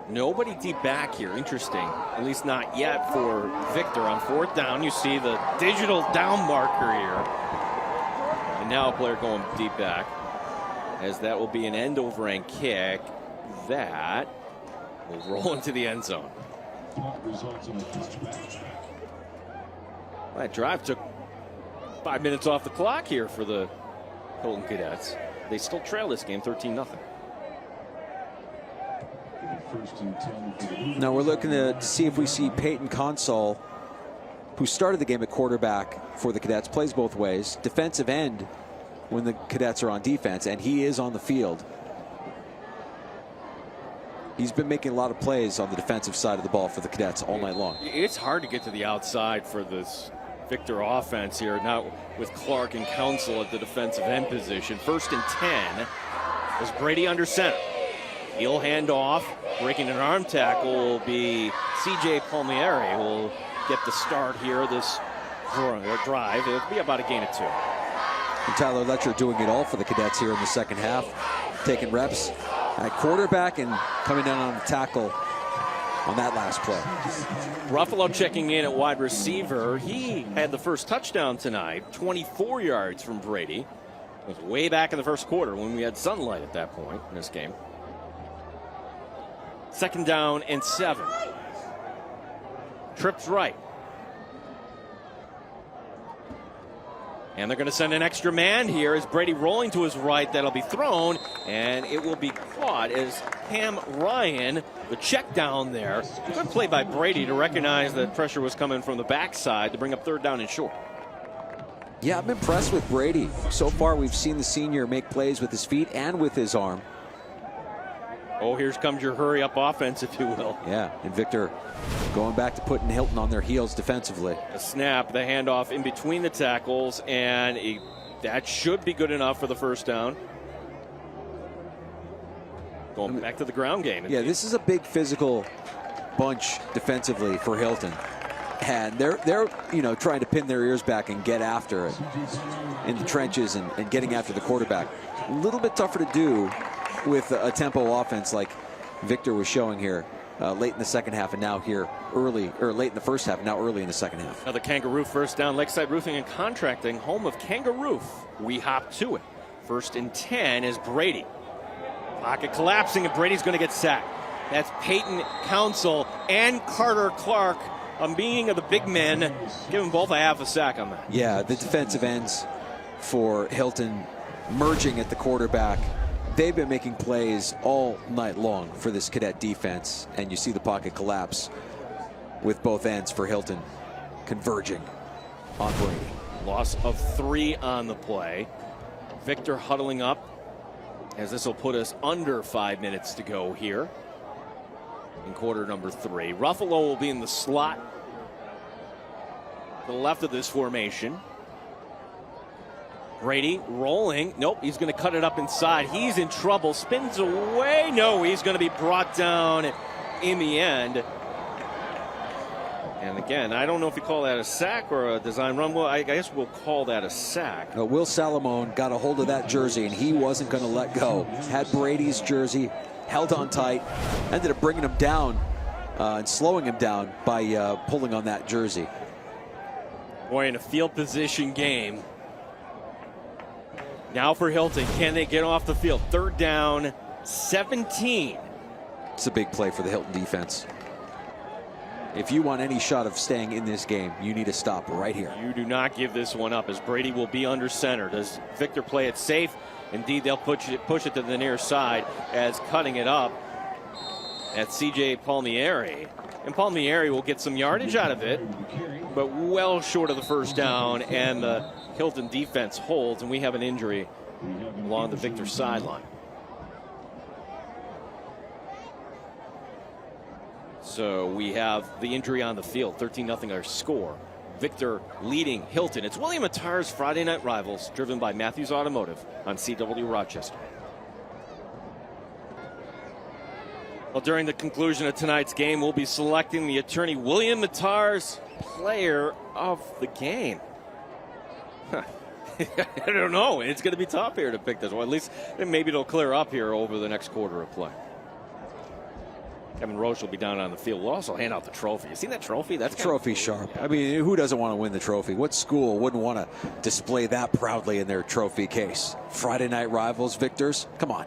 Nobody deep back here. Interesting. At least not yet for Victor. On 4th down, you see the digital down marker here. And now a player going deep back, as that will be an end over end kick that will roll into the end zone. That drive took 5 minutes off the clock here for the Hilton Cadets. They still trail this game 13-0. Now we're looking to see if we see Peyton Consol, who started the game at quarterback for the Cadets, plays both ways. Defensive end when the Cadets are on defense, and he is on the field. He's been making a lot of plays on the defensive side of the ball for the Cadets all night long. It's hard to get to the outside for this Victor offense here, now with Clark and Council at the defensive end position. 1st and 10 is Brady under center. He'll hand off. Breaking an arm tackle will be C.J. Palmieri, who will get the start here this drive. It'll be about a gain of 2. And Tyler Letcher doing it all for the Cadets here in the second half, taking reps at quarterback and coming down on the tackle on that last play. Ruffalo checking in at wide receiver. He had the first touchdown tonight, 24 yards from Brady. It was way back in the first quarter when we had sunlight at that point in this game. 2nd down and 7. Trips right. And they're going to send an extra man here as Brady rolling to his right. That'll be thrown, and it will be caught as Cam Ryan, the check down there. Good play by Brady to recognize that pressure was coming from the backside to bring up 3rd down and short. Yeah, I'm impressed with Brady. So far, we've seen the senior make plays with his feet and with his arm. Oh, here comes your hurry-up offense, if you will. Yeah, and Victor going back to putting Hilton on their heels defensively. A snap, the handoff in between the tackles, and a That should be good enough for the first down. Going back to the ground game. Yeah, this is a big physical bunch defensively for Hilton. And they're trying to pin their ears back and get after it in the trenches and getting after the quarterback. A little bit tougher to do with a tempo offense like Victor was showing here late in the second half, and now here late in the first half, and now early in the second half. Another Kangaroo first down. Lakeside Roofing and Contracting, home of Kangaroo. We hop to it. 1st and 10 is Brady. Pocket collapsing, and Brady's going to get sacked. That's Peyton Council and Carter Clark. Being of the big men, give them both a half a sack on that. Yeah, the defensive ends for Hilton merging at the quarterback. They've been making plays all night long for this Cadet defense, and you see the pocket collapse with both ends for Hilton converging on Brady. Loss of 3 on the play. Victor huddling up, as this will put us under 5 minutes to go here in quarter number 3. Ruffalo will be in the slot to the left of this formation. Brady rolling. Nope, he's going to cut it up inside. He's in trouble. Spins away. No, he's going to be brought down in the end. And again, I don't know if you call that a sack or a design run. Well, I guess we'll call that a sack. Will Salamone got a hold of that jersey, and he wasn't going to let go. Had Brady's jersey, held on tight, ended up bringing him down and slowing him down by pulling on that jersey. Boy, in a field position game. Now for Hilton, can they get off the field? 3rd down, 17. It's a big play for the Hilton defense. If you want any shot of staying in this game, you need to stop right here. You do not give this one up, as Brady will be under center. Does Victor play it safe? Indeed, they'll push it to the near side, as cutting it up at C.J. Palmieri. And Palmieri will get some yardage out of it, but well short of the first down, and the Hilton defense holds, and we have an injury along the Victor sideline. So we have the injury on the field, 13-0 our score. Victor leading Hilton. It's William Attar's Friday Night Rivals, driven by Matthews Automotive on CW Rochester. Well, during the conclusion of tonight's game, we'll be selecting the attorney William Attar's player of the game. I don't know. It's going to be tough here to pick this one. At least maybe it'll clear up here over the next quarter of play. Kevin Roche will be down on the field. We'll also hand out the trophy. You seen that trophy? That's trophy sharp. I mean, who doesn't want to win the trophy? What school wouldn't want to display that proudly in their trophy case? Friday Night Rivals victors? Come on.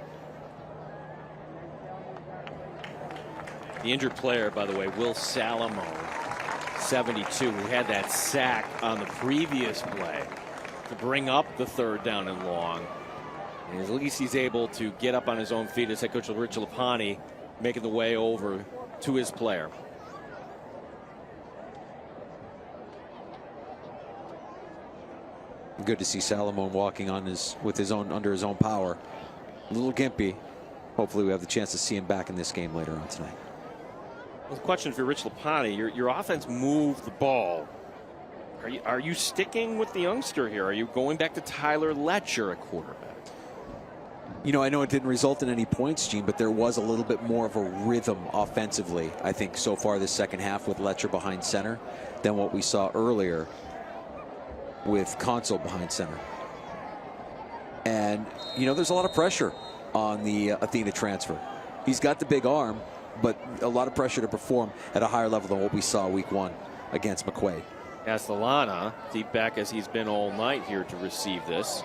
The injured player, by the way, Will Salamone, 72, who had that sack on the previous play to bring up the 3rd down and long. And at least he's able to get up on his own feet as head coach Rich Lapani making the way over to his player. Good to see Salamone walking on under his own power. A little gimpy. Hopefully we have the chance to see him back in this game later on tonight. Well, the question for Rich Lapani, your offense moved the ball. Are you sticking with the youngster here? Are you going back to Tyler Letcher at quarterback? You know, I know it didn't result in any points, Gene, but there was a little bit more of a rhythm offensively, I think, so far this second half with Letcher behind center than what we saw earlier with Console behind center. And, you know, there's a lot of pressure on the Athena transfer. He's got the big arm, but a lot of pressure to perform at a higher level than what we saw week 1 against McQuaid. Castellana, deep back as he's been all night here to receive this.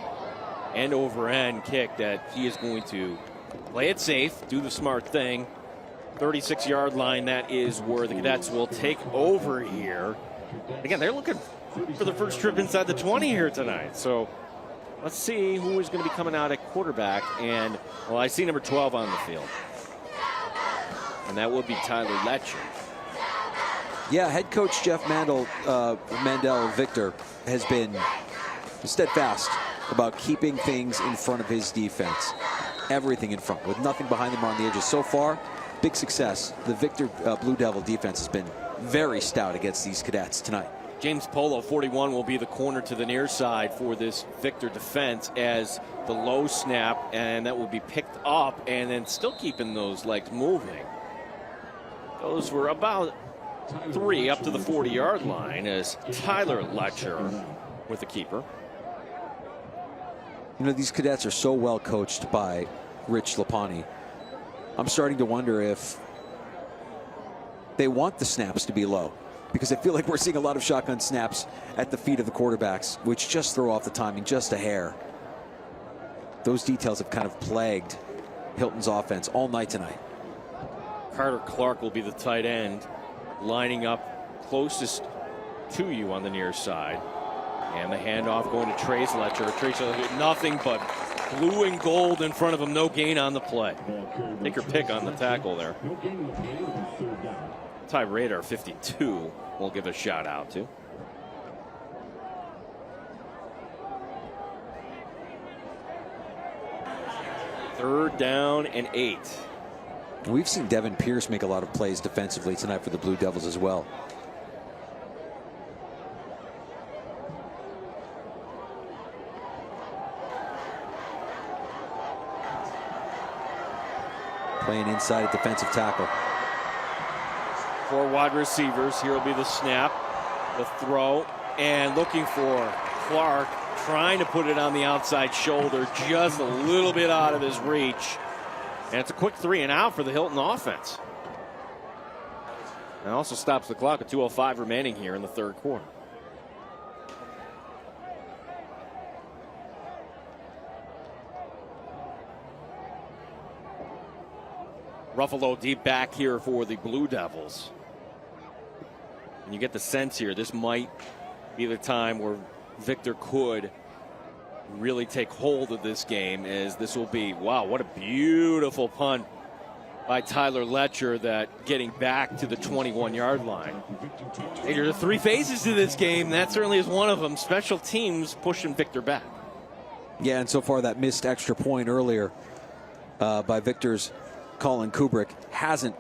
And over-end kick that he is going to play it safe, do the smart thing. 36-yard line, that is where the Cadets will take over here. Again, they're looking for the first trip inside the 20 here tonight. So let's see who is going to be coming out at quarterback. And, well, I see number 12 on the field. And that would be Tyler Letcher. Yeah, head coach Jeff Mandel Victor has been steadfast about keeping things in front of his defense. Everything in front, with nothing behind them or on the edges. So far, big success. The Victor Blue Devil defense has been very stout against these Cadets tonight. James Polo, 41, will be the corner to the near side for this Victor defense as the low snap, and that will be picked up and then still keeping those legs moving. Those were about 3 up to the 40-yard line as Tyler Letcher with the keeper. You know, these cadets are so well coached by Rich Lapani. I'm starting to wonder if they want the snaps to be low, because I feel like we're seeing a lot of shotgun snaps at the feet of the quarterbacks, which just throw off the timing just a hair. Those details have kind of plagued Hilton's offense all night tonight. Carter Clark will be the tight end, lining up closest to you on the near side. And the handoff going to Trace Letcher. Trace Letcher, nothing but blue and gold in front of him. No gain on the play. Take your pick on the tackle there. Ty Radar, 52, we'll give a shout out to. Third down and 8. We've seen Devin Pierce make a lot of plays defensively tonight for the Blue Devils as well. Playing inside at defensive tackle. 4 wide receivers. Here will be the snap, the throw, and looking for Clark, trying to put it on the outside shoulder, just a little bit out of his reach. And it's a quick 3 and out for the Hilton offense. And also stops the clock at 2:05 remaining here in the third quarter. Ruffalo deep back here for the Blue Devils. And you get the sense here, this might be the time where Victor could really take hold of this game, as this will be, wow, what a beautiful punt by Tyler Letcher, that getting back to the 21-yard line. Hey, there are 3 phases to this game. That certainly is one of them. Special teams pushing Victor back. Yeah, and so far that missed extra point earlier by Victor's Colin Kubrick hasn't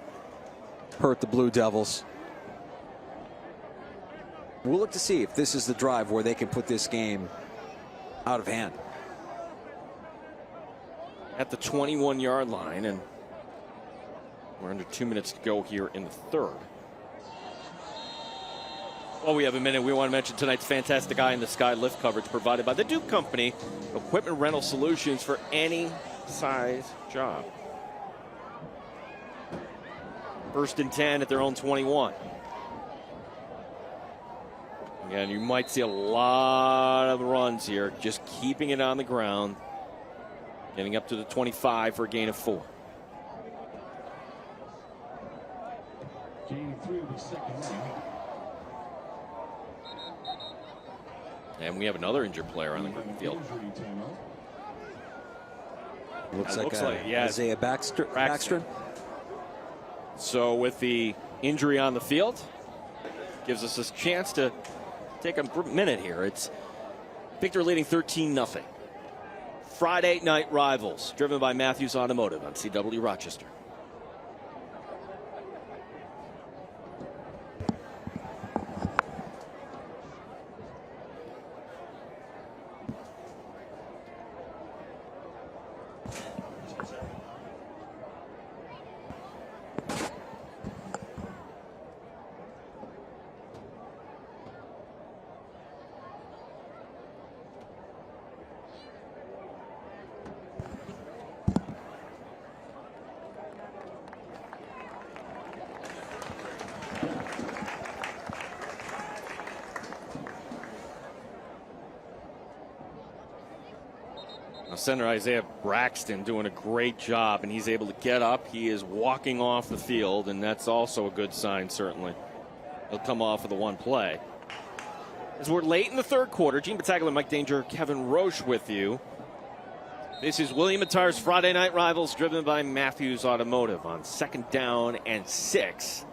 hurt the Blue Devils. We'll look to see if this is the drive where they can put this game out of hand. At the 21-yard line, and we're under 2 minutes to go here in the third. Well, we have a minute. We want to mention tonight's fantastic Eye in the Sky lift coverage provided by the Duke Company, equipment rental solutions for any size job. 1st and 10 at their own 21. Again, you might see a lot of runs here, just keeping it on the ground, getting up to the 25 for a gain of 4. And we have another injured player on the field. Looks like yeah, Isaiah Baxter. So with the injury on the field, gives us a chance to take a minute here. It's Victor leading 13-0. Friday night rivals, driven by Matthews Automotive on CW Rochester. Center Isaiah Braxton doing a great job, and he's able to get up. He is walking off the field, and that's also a good sign, certainly. He'll come off of the one play. As we're late in the third quarter, Gene Battaglia, Mike Danger, Kevin Roche with you. This is William Attar's Friday Night Rivals, driven by Matthews Automotive on 2nd down and 6.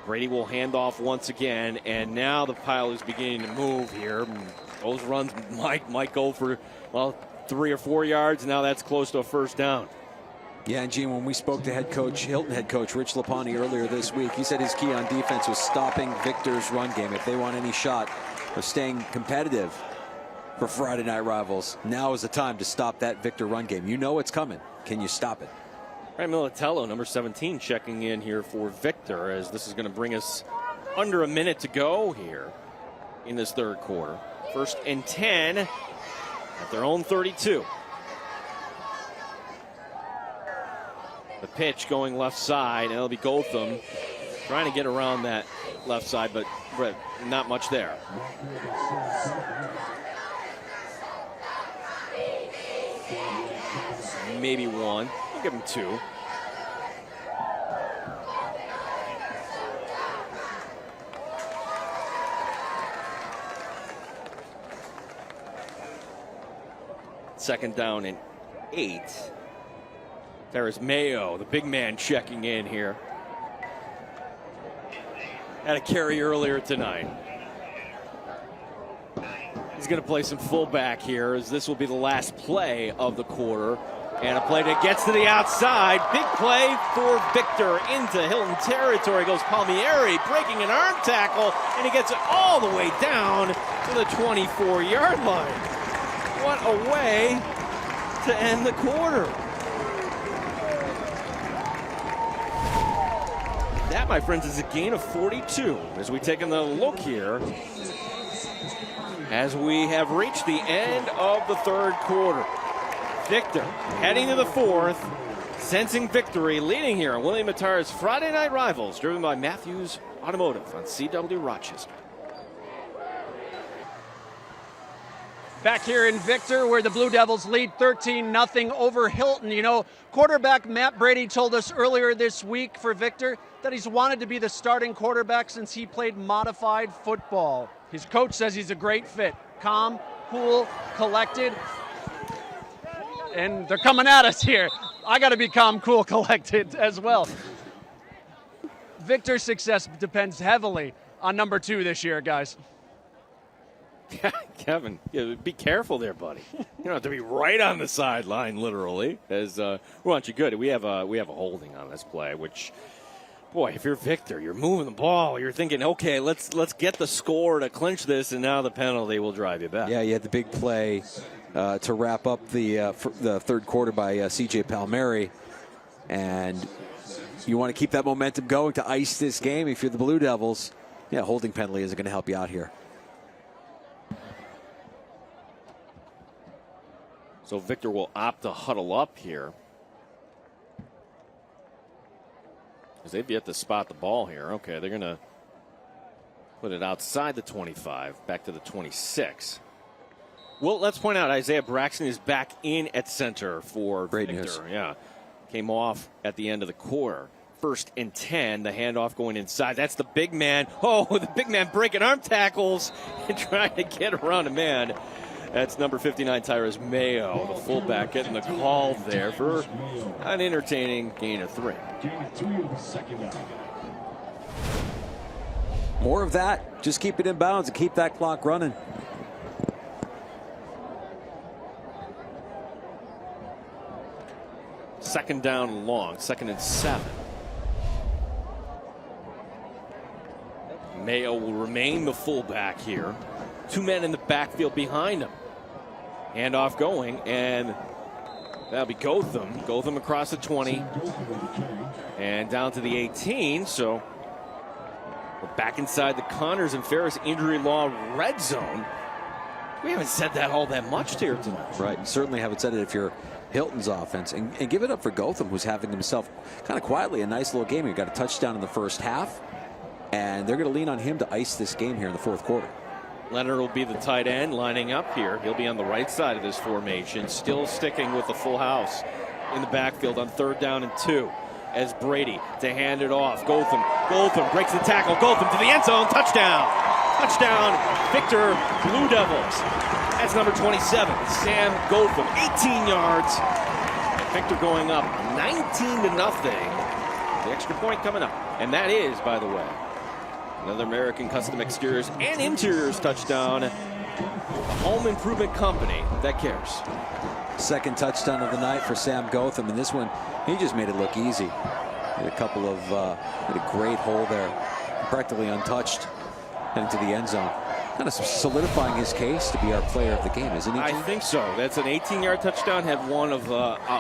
Brady will hand off once again, and now the pile is beginning to move here. Those runs might go for, well, 3 or 4 yards. Now that's close to a 1st down. Yeah, and Gene, when we spoke to Hilton head coach Rich Lapani earlier this week, he said his key on defense was stopping Victor's run game. If they want any shot of staying competitive for Friday Night Rivals, now is the time to stop that Victor run game. You know it's coming. Can you stop it? Right, Militello, number 17, checking in here for Victor, as this is going to bring us under a minute to go here in this third quarter. 1st and 10 at their own 32. The pitch going left side, and it'll be Gotham trying to get around that left side, but not much there. Maybe one. I'll give him 2. Second down and 8. There is Mayo, the big man, checking in here. Had a carry earlier tonight. He's going to play some fullback here, as this will be the last play of the quarter. And a play that gets to the outside. Big play for Victor into Hilton territory. Goes Palmieri, breaking an arm tackle, and he gets it all the way down to the 24-yard line. What a way to end the quarter. That, my friends, is a gain of 42 as we take another look here, as we have reached the end of the third quarter. Victor heading to the fourth, sensing victory, leading here on William Mattar's Friday Night Rivals, driven by Matthews Automotive on CW Rochester. Back here in Victor, where the Blue Devils lead 13-0 over Hilton. You know, quarterback Matt Brady told us earlier this week for Victor that he's wanted to be the starting quarterback since he played modified football. His coach says he's a great fit. Calm, cool, collected. And they're coming at us here. I got to be calm, cool, collected as well. Victor's success depends heavily on number 2 this year, guys. Kevin, be careful there, buddy. You don't have to be right on the sideline, literally. As we want you good. We have a holding on this play, which, boy, if you're Victor, you're moving the ball. You're thinking, okay, let's get the score to clinch this, and now the penalty will drive you back. Yeah, you had the big play to wrap up the third quarter by C.J. Palmieri, and you want to keep that momentum going to ice this game. If you're the Blue Devils, yeah, holding penalty isn't going to help you out here. So Victor will opt to huddle up here, because they've yet to spot the ball here. Okay, they're going to put it outside the 25, back to the 26. Well, let's point out Isaiah Braxton is back in at center for Great Victor. news. Yeah, came off at the end of the quarter. 1st and 10, the handoff going inside. That's the big man. Oh, the big man breaking arm tackles and trying to get around a man. That's number 59, Tyrus Mayo, the fullback, getting the call there for an entertaining gain of 3. More of that. Just keep it in bounds and keep that clock running. Second down long, 2nd and 7. Mayo will remain the fullback here. 2 men in the backfield behind him. Handoff going, and that'll be Gotham. Gotham across the 20 and down to the 18. So we're back inside the Connors and Ferris injury law red zone. We haven't said that all that much here tonight. Right, you certainly haven't said it if you're Hilton's offense. And give it up for Gotham, who's having himself kind of quietly a nice little game. He got a touchdown in the first half, and they're going to lean on him to ice this game here in the fourth quarter. Leonard will be the tight end lining up here. He'll be on the right side of this formation, still sticking with the full house in the backfield on 3rd down and 2. As Brady to hand it off. Gotham breaks the tackle. Gotham to the end zone. Touchdown. Touchdown, Victor Blue Devils. That's number 27, Sam Gotham. 18 yards. Victor going up 19-0. The extra point coming up. And that is, by the way, another American Custom Exteriors and Interiors touchdown. A home improvement company that cares. Second touchdown of the night for Sam Gotham, and this one, he just made it look easy. Had a couple of, had a great hole there, practically untouched, heading to the end zone. Kind of solidifying his case to be our player of the game, isn't he, Jim? I think so. That's an 18-yard touchdown. Had one of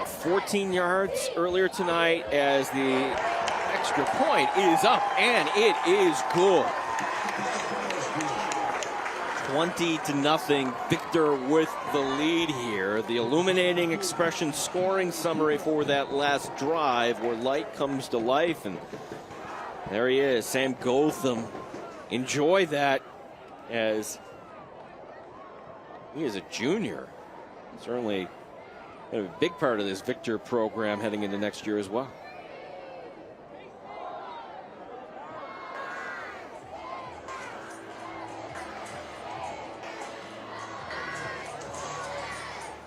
14 yards earlier tonight as the extra point is up, and it is good. 20-0. Victor with the lead here. The illuminating expression scoring summary for that last drive where light comes to life. And there he is, Sam Gotham. Enjoy that, as he is a junior. Certainly a big part of this Victor program heading into next year as well.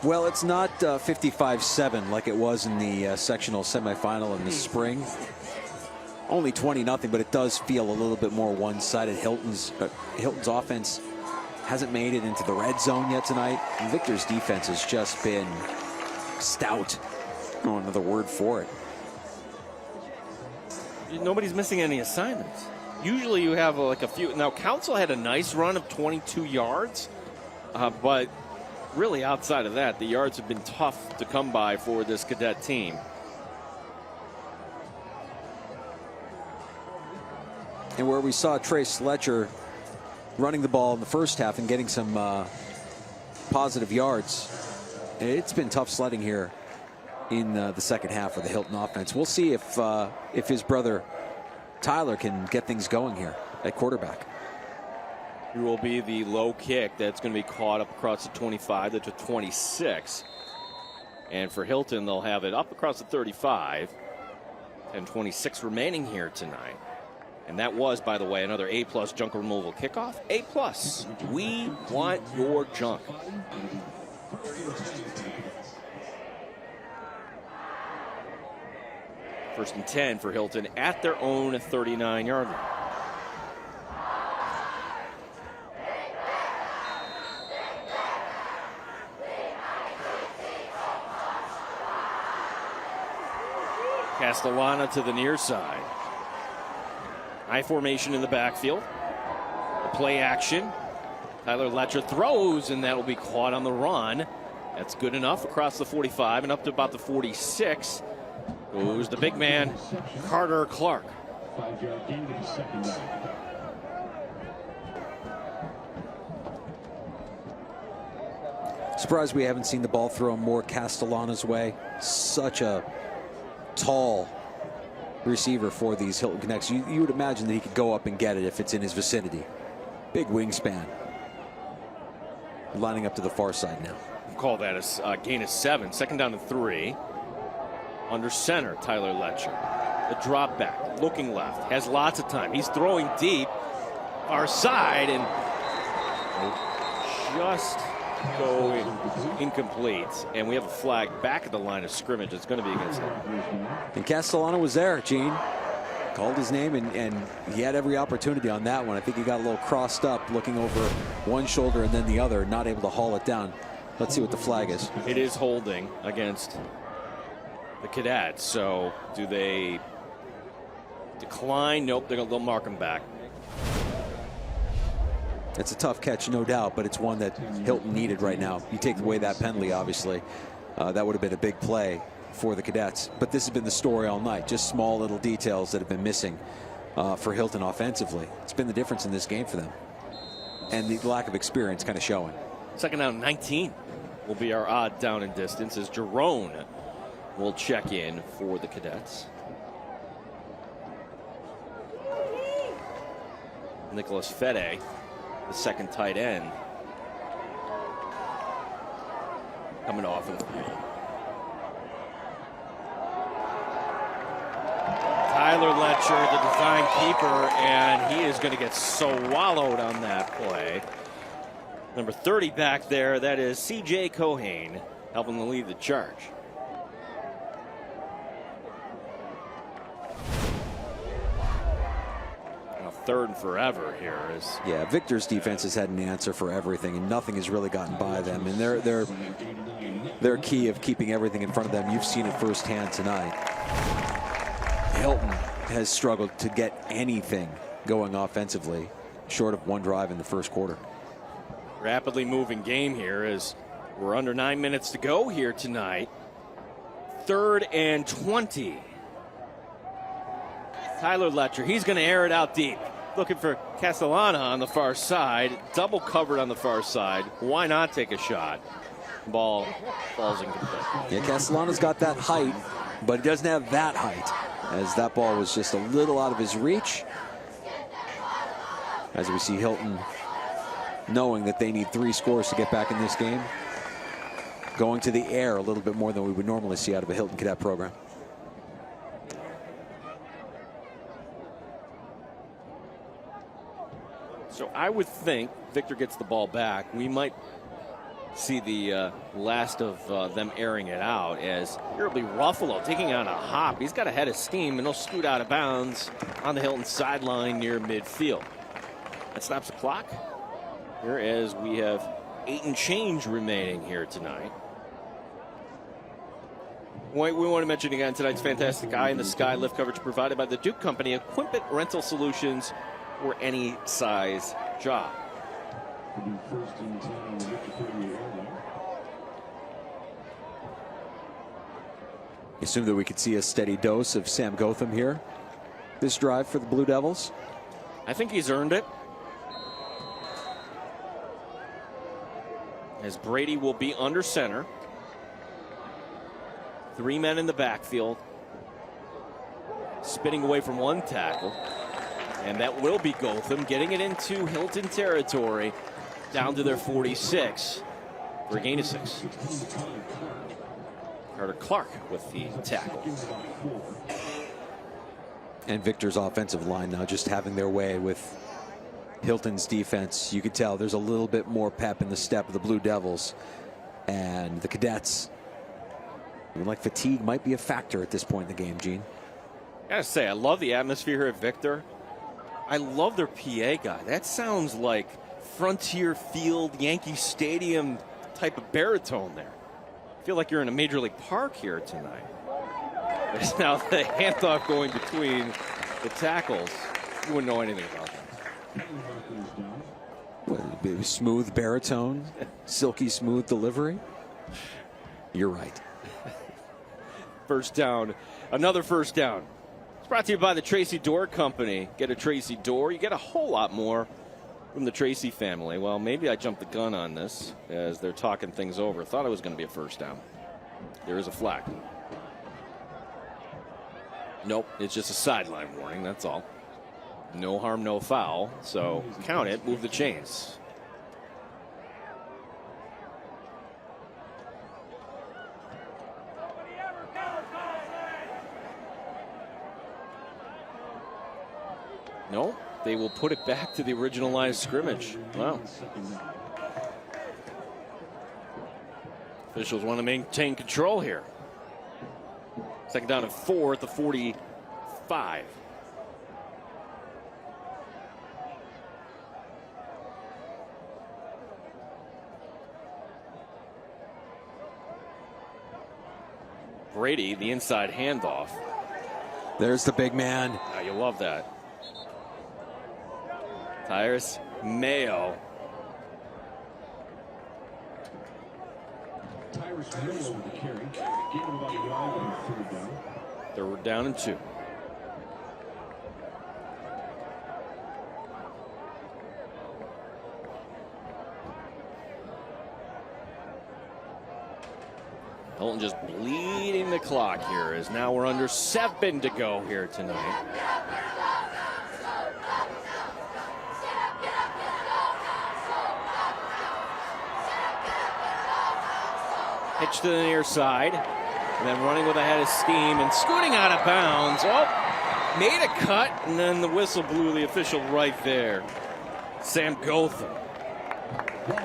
Well, it's not 55-7 like it was in the sectional semifinal in the spring. Only 20-0, but it does feel a little bit more one-sided. Hilton's offense hasn't made it into the red zone yet tonight. And Victor's defense has just been stout. Oh, another word for it. Nobody's missing any assignments. Usually you have like a few. Now, Council had a nice run of 22 yards, but really outside of that, the yards have been tough to come by for this Cadet team. And where we saw Trace Letcher running the ball in the first half and getting some positive yards, it's been tough sledding here in the second half of the Hilton offense. We'll see if his brother Tyler can get things going here at quarterback. It will be the low kick that's going to be caught up across the 25 to 26. And for Hilton, they'll have it up across the 35. And 26 remaining here tonight. And that was, by the way, another A+ junk removal kickoff. A+. We want your junk. First and 10 for Hilton at their own 39-yard line. Castellana to the near side. High formation in the backfield. The play action. Tyler Letcher throws, and that will be caught on the run. That's good enough across the 45 and up to about the 46. Goes the big man, Carter Clark. 5-yard gain to the second down. Surprised we haven't seen the ball thrown more Castellana's way. Such a tall receiver for these Hilton Cadets. You would imagine that he could go up and get it if it's in his vicinity. Big wingspan. Lining up to the far side now. We'll call that a gain of 7. Second down to 3. Under center, Tyler Letcher. The drop back, looking left, has lots of time. He's throwing deep, far side, and just going incomplete. And we have a flag back at the line of scrimmage. It's going to be against him. And Castellano was there, Gene. Called his name, and he had every opportunity on that one. I think he got a little crossed up, looking over one shoulder and then the other, not able to haul it down. Let's see what the flag is. It is holding against the Cadets. So do they decline? Nope, they'll mark him back. It's a tough catch, no doubt, but it's one that Hilton needed right now. You take away that penalty, obviously. That would have been a big play for the Cadets. But this has been the story all night. Just small little details that have been missing for Hilton offensively. It's been the difference in this game for them. And the lack of experience kind of showing. Second down 19 will be our odd down and distance as Jerome will check in for the Cadets. Nicholas Fede, the second tight end, coming off. Tyler Letcher, the design keeper, and he is going to get swallowed on that play. Number 30 back there, that is C.J. Cohane, helping to lead the charge. And a third and forever here is. Yeah, Victor's defense has had an answer for everything, and nothing has really gotten by them. And they're their key of keeping everything in front of them. You've seen it firsthand tonight. Hilton has struggled to get anything going offensively, short of one drive in the first quarter. Rapidly moving game here as we're under 9 minutes to go here tonight. 3rd and 20. Tyler Letcher, he's going to air it out deep. Looking for Castellana on the far side. Double covered on the far side. Why not take a shot? Ball falls incomplete. Yeah, Castellana's got that height, but he doesn't have that height, as that ball was just a little out of his reach. As we see Hilton knowing that they need 3 scores to get back in this game, going to the air a little bit more than we would normally see out of a Hilton Cadet program. So I would think Victor gets the ball back. We might see the last of them airing it out, as here will be Ruffalo taking on a hop. He's got a head of steam, and he'll scoot out of bounds on the Hilton sideline near midfield. That stops the clock here as we have 8 and change remaining here tonight. We want to mention again tonight's fantastic Eye in the Sky lift coverage provided by the Duke Company, equipment rental solutions for any size job. Assume that we could see a steady dose of Sam Gotham here this drive for the Blue Devils. I think he's earned it. As Brady will be under center. 3 men in the backfield. Spinning away from one tackle. And that will be Gotham getting it into Hilton territory down to their 46 for a gain of 6. Carter Clark with the tackle. And Victor's offensive line now just having their way with Hilton's defense. You could tell there's a little bit more pep in the step of the Blue Devils. And the Cadets, even like fatigue might be a factor at this point in the game, Gene. I gotta say, I love the atmosphere here at Victor. I love their PA guy. That sounds like Frontier Field, Yankee Stadium type of baritone there. I feel like you're in a Major League Park here tonight. There's now the handoff going between the tackles. You wouldn't know anything about that. What, smooth baritone, silky smooth delivery. You're right. First down, another first down. It's brought to you by the Tracy Door Company. Get a Tracy Door, you get a whole lot more from the Tracy family. Well, maybe I jumped the gun on this as they're talking things over. Thought it was going to be a first down. There is a flag. Nope, it's just a sideline warning, that's all. No harm, no foul. So count it, move the chains. No, they will put it back to the original line of scrimmage. Wow. Officials want to maintain control here. Second down and 4 at the 45. Brady, the inside handoff. There's the big man. Oh, you love that. Tyrus Mayo. They're down and 2. Hilton just bleeding the clock here as now we're under 7 to go here tonight. Pitch to the near side, and then running with a head of steam and scooting out of bounds. Oh, made a cut, and then the whistle blew the official right there. Sam Gotham. I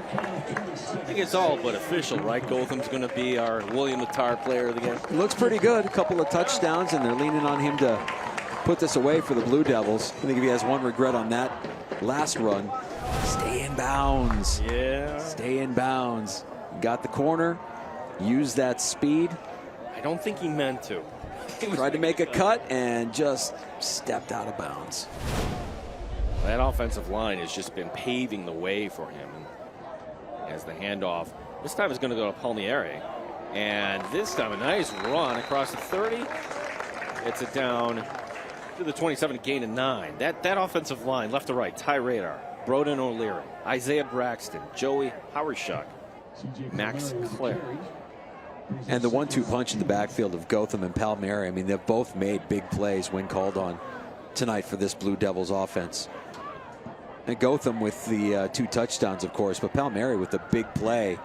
think it's all but official, right? Gotham's going to be our William the Tar player of the game. Looks pretty good. A couple of touchdowns, and they're leaning on him to put this away for the Blue Devils. I think if he has one regret on that last run, stay in bounds. Yeah. Stay in bounds. Got the corner. use that speed. I don't think he meant to. Tried to make a cut and just stepped out of bounds. That offensive line has just been paving the way for him. As the handoff, this time is going to go to Palmieri. And this time a nice run across the 30. Gets it down to the 27, gain of 9. That offensive line, left to right, Ty Radar, Broden O'Leary, Isaiah Braxton, Joey Howershuk, Max Clare. And the 1-2 punch in the backfield of Gotham and Palmieri, I mean, they've both made big plays when called on tonight for this Blue Devils offense. And Gotham with the 2 touchdowns, of course, but Palmieri with the big play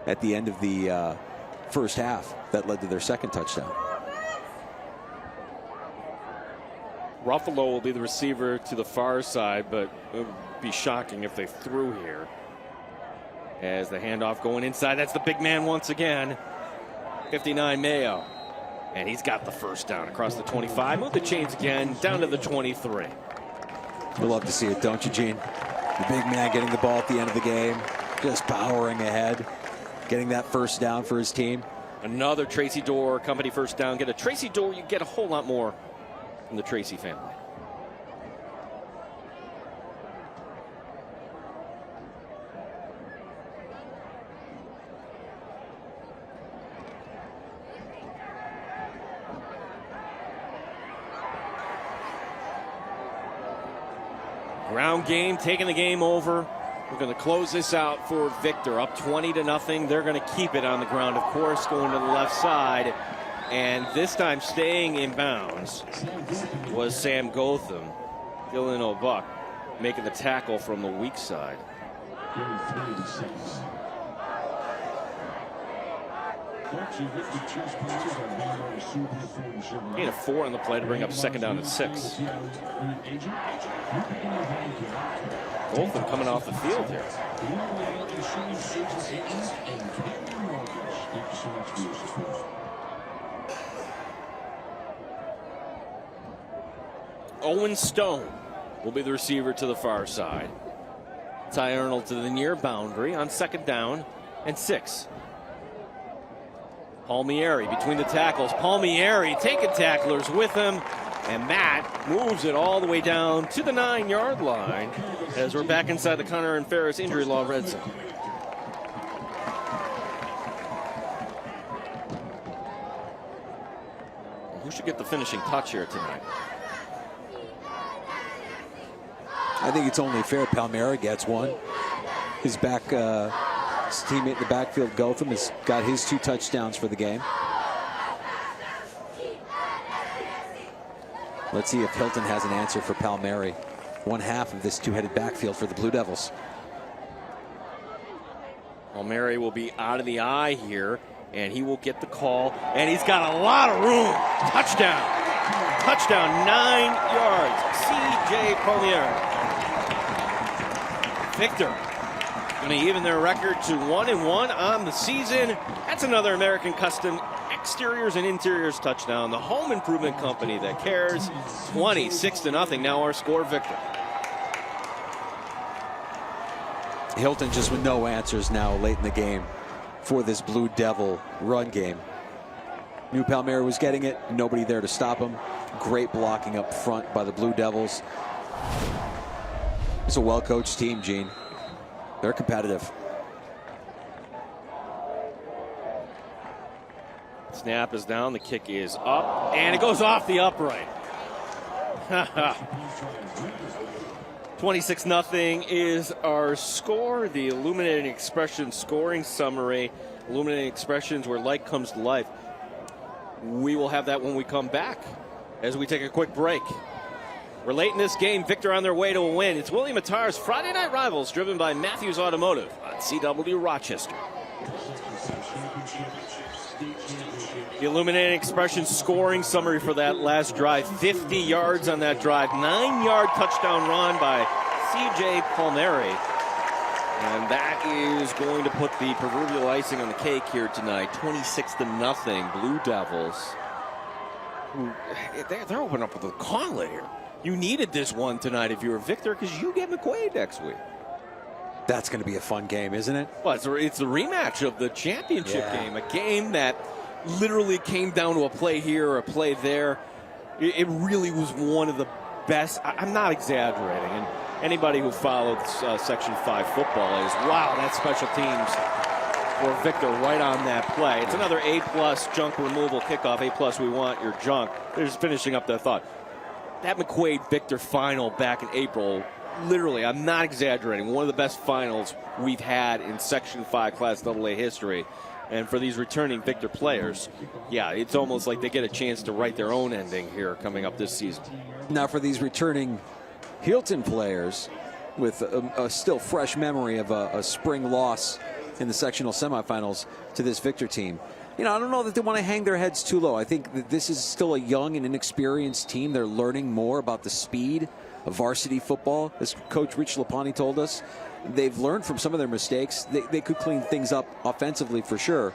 at the end of the first half that led to their second touchdown. Ruffalo will be the receiver to the far side, but it would be shocking if they threw here. As the handoff going inside, that's the big man once again. 59 Mayo. And he's got the first down across the 25. Move the chains again, down to the 23. You'll love to see it, don't you, Gene? The big man getting the ball at the end of the game, just powering ahead, getting that first down for his team. Another Tracy Dorr company first down. Get a Tracy Dorr, you get a whole lot more from the Tracy family. Ground game, taking the game over. We're going to close this out for Victor. Up 20-0. They're going to keep it on the ground, of course, going to the left side. And this time staying in bounds was Sam Gotham. Dylan O'Buck making the tackle from the weak side. Gain of 4 on the play to bring up second down and 6. Gotham coming off the field here. Owen Stone will be the receiver to the far side. Ty Arnold to the near boundary on second down and 6. Palmieri between the tackles. Palmieri taking tacklers with him. And Matt moves it all the way down to the 9-yard line as we're back inside the Connor and Ferris injury law red zone. Who should get the finishing touch here tonight? I think it's only fair Palmieri gets one. His teammate in the backfield, Gotham, has got his 2 touchdowns for the game. Let's see if Hilton has an answer for Palmieri. One half of this 2-headed backfield for the Blue Devils. Palmieri will be out of the eye here, and he will get the call, and he's got a lot of room. Touchdown. Touchdown, 9 yards. C.J. Palmieri. Victor going to even their record to 1-1 on the season. That's another American Custom Exteriors and Interiors touchdown. The home improvement company that cares. 26-0. Now our score, Victor. Hilton just with no answers now late in the game for this Blue Devil run game. Knew Palmieri was getting it. Nobody there to stop him. Great blocking up front by the Blue Devils. It's a well-coached team, Gene. They're competitive. Snap is down, the kick is up, and it goes off the upright. 26-0 is our score. The Illuminating Expressions scoring summary. Illuminating Expressions, where light comes to life. We will have that when we come back as we take a quick break. We're late in this game. Victor on their way to a win. It's William Attar's Friday Night Rivals, driven by Matthews Automotive on CW Rochester. The Illuminating Expressions scoring summary for that last drive. 50 yards on that drive. 9-yard touchdown run by C.J. Palmieri. And that is going to put the proverbial icing on the cake here tonight. 26-0 Blue Devils. They're opening up with a gauntlet here. You needed this one tonight if you were Victor, because you get McQuaid next week. That's going to be a fun game, isn't it? Well, it's a rematch of the championship game, a game that literally came down to a play here or a play there. It really was one of the best. I'm not exaggerating. And anybody who followed Section 5 football is, wow, that's special teams for Victor right on that play. It's another A+ junk removal kickoff. A+, we want your junk. They're just finishing up their thought. That McQuaid-Victor final back in April, literally, I'm not exaggerating, one of the best finals we've had in Section 5 Class AA history. And for these returning Victor players, yeah, it's almost like they get a chance to write their own ending here coming up this season. Now for these returning Hilton players with a still fresh memory of a spring loss in the sectional semifinals to this Victor team. You know, I don't know that they want to hang their heads too low. I think that this is still a young and inexperienced team. They're learning more about the speed of varsity football. As Coach Rich Lapani told us, they've learned from some of their mistakes. They could clean things up offensively for sure.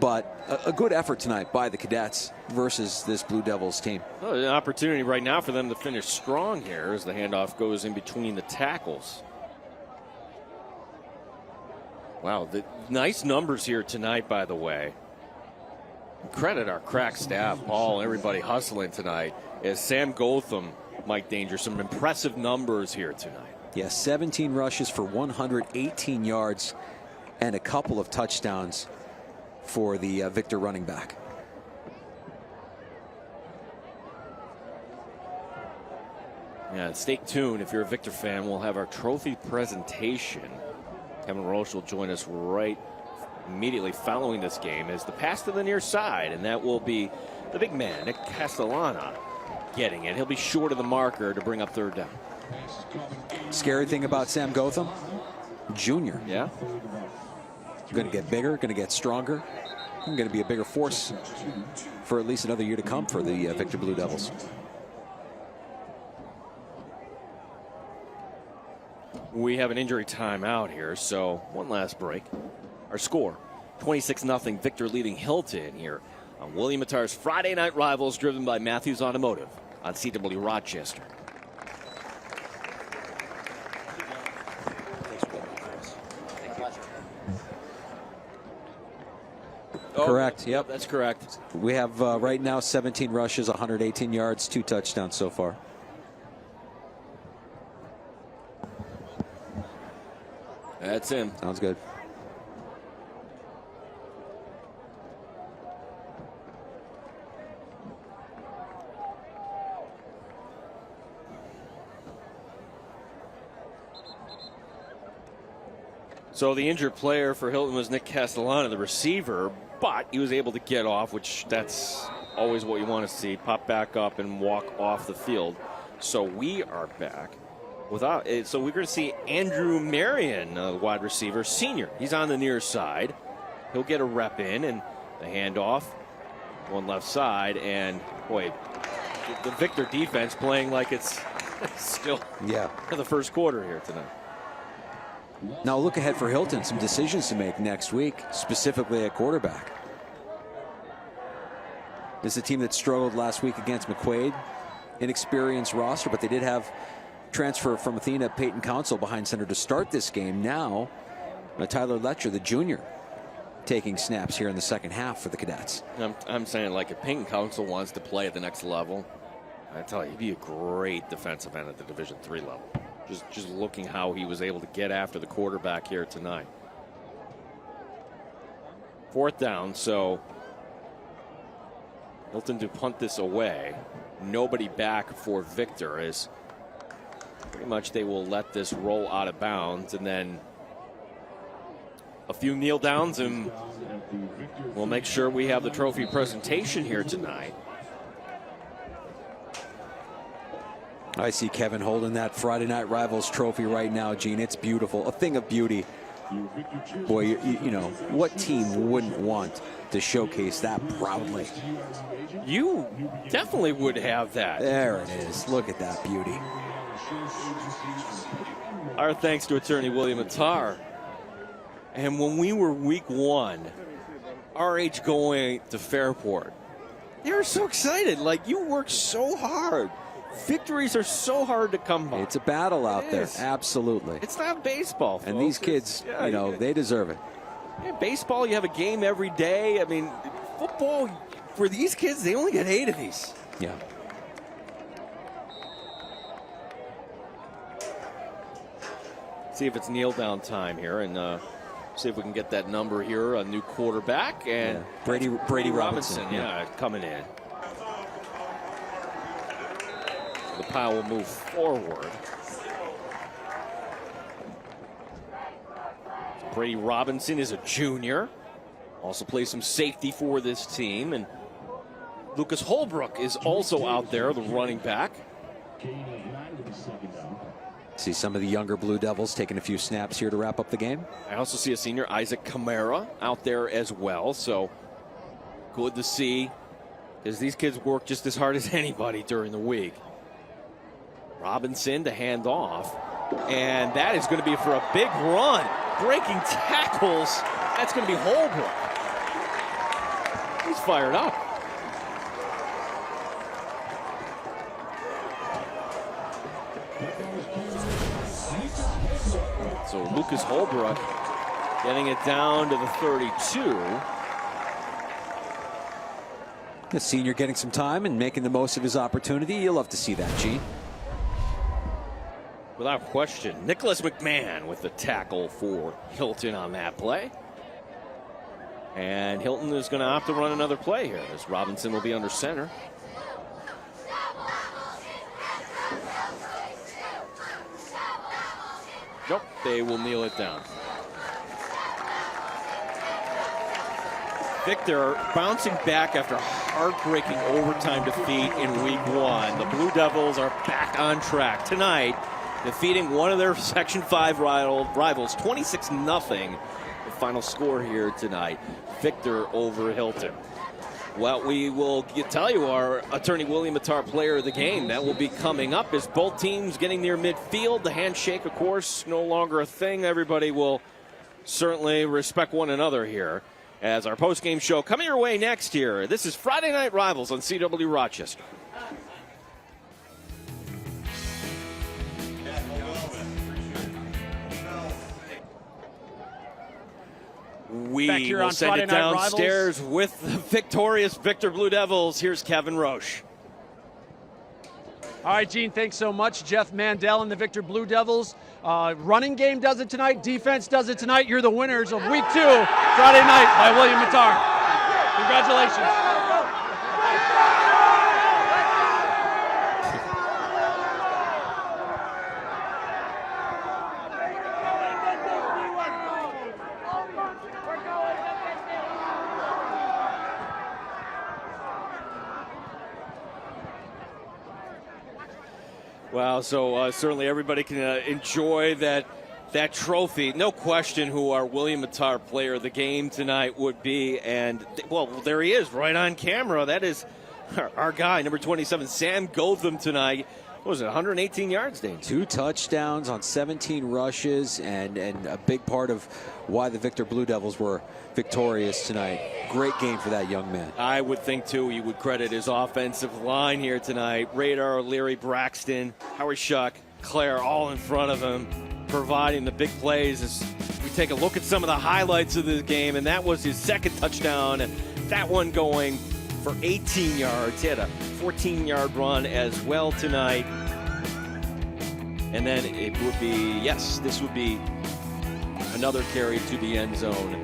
But a good effort tonight by the Cadets versus this Blue Devils team. Well, an opportunity right now for them to finish strong here as the handoff goes in between the tackles. Wow, the nice numbers here tonight, by the way. Credit our crack staff, Paul, everybody hustling tonight. As Sam Gotham, Mike Danger, some impressive numbers here tonight. Yeah, 17 rushes for 118 yards and a couple of touchdowns for the Victor running back. Yeah, stay tuned. If you're a Victor fan, we'll have our trophy presentation. Kevin Roche will join us right immediately following this game as the pass to the near side, and that will be the big man, Nick Castellana, getting it. He'll be short of the marker to bring up third down. Scary thing about Sam Gotham, junior. Yeah. Going to get bigger, going to get stronger, going to be a bigger force for at least another year to come for the Victor Blue Devils. We have an injury timeout here, so one last break. Our score, 26-0, Victor leading Hilton here on William Attar's Friday Night Rivals, driven by Matthews Automotive on CW Rochester. Correct. Yep, that's correct. We have right now 17 rushes, 118 yards, 2 touchdowns so far. That's him. Sounds good. So the injured player for Hilton was Nick Castellana, the receiver, but he was able to get off, which that's always what you want to see, pop back up and walk off the field. So we are back. So we're going to see Andrew Marion, wide receiver, senior. He's on the near side. He'll get a rep in, and the handoff, one left side, and boy, the Victor defense playing like it's still the first quarter here tonight. Now look ahead for Hilton, some decisions to make next week, specifically at quarterback. This is a team that struggled last week against McQuaid. Inexperienced roster, but they did have transfer from Athena, Peyton Council behind center to start this game. Now, Tyler Letcher, the junior, taking snaps here in the second half for the Cadets. I'm saying, like, if Peyton Council wants to play at the next level, I tell you, he'd be a great defensive end at the Division III level. Just looking how he was able to get after the quarterback here tonight. Fourth down, so Hilton to punt this away. Nobody back for Victor, as pretty much they will let this roll out of bounds, and then a few kneel downs, and we'll make sure we have the trophy presentation here tonight. I see Kevin holding that Friday Night Rivals trophy right now, Gene. It's beautiful, a thing of beauty. Boy, you know, what team wouldn't want to showcase that proudly? You definitely would have that. There it is. Look at that beauty. Our thanks to attorney William Attar. And when we were week one, RH going to Fairport, they were so excited. Like, you worked so hard victories are so hard to come by. It's a battle out there. Is. Absolutely. It's not baseball, folks. And these kids, they deserve it. Yeah, baseball, you have a game every day. I mean, football, for these kids, they only get 8 of these. Yeah. See if it's kneel down time here, and see if we can get that number here. A new quarterback, and Brady Robinson. Coming in. The pile will move forward. Brady Robinson is a junior. Also plays some safety for this team. And Lucas Holbrook is also out there, the running back. See some of the younger Blue Devils taking a few snaps here to wrap up the game. I also see a senior, Isaac Camara, out there as well. So good to see, because these kids work just as hard as anybody during the week. Robinson to hand off. And that is going to be for a big run. Breaking tackles. That's going to be Holbrook. He's fired up. So Lucas Holbrook getting it down to the 32. The senior getting some time and making the most of his opportunity. You'll love to see that, Gene. Without question, Nicholas McMahon with the tackle for Hilton on that play. And Hilton is going to opt to run another play here as Robinson will be under center. Nope, they will kneel it down. Victor bouncing back after heartbreaking overtime defeat in week 1. The Blue Devils are back on track tonight, defeating one of their Section 5 rivals, 26-0. The final score here tonight, Victor over Hilton. Well, we will tell you our attorney William Attar player of the game. That will be coming up as both teams getting near midfield. The handshake, of course, no longer a thing. Everybody will certainly respect one another here as our post-game show coming your way next year. This is Friday Night Rivals on CW Rochester. We will send it downstairs with the victorious Victor Blue Devils. Here's Kevin Roche. All right, Gene, thanks so much. Jeff Mandel and the Victor Blue Devils. Running game does it tonight. Defense does it tonight. You're the winners of Week 2, Friday night by William Attar. Congratulations. Wow, so certainly everybody can enjoy that trophy. No question who our William Attar player of the game tonight would be. And, well, there he is right on camera. That is our guy, number 27, Sam Gotham tonight. What was it, 118 yards, Dane? 2 touchdowns on 17 rushes, and a big part of why the Victor Blue Devils were victorious tonight. Great game for that young man. I would think, too, you would credit his offensive line here tonight. Radar, O'Leary, Braxton, Howard Shuck, Claire, all in front of him, providing the big plays. As we take a look at some of the highlights of the game, and that was his second touchdown, and that one going for 18 yards. He had a 14-yard run as well tonight. And then it would be, yes, this would be another carry to the end zone.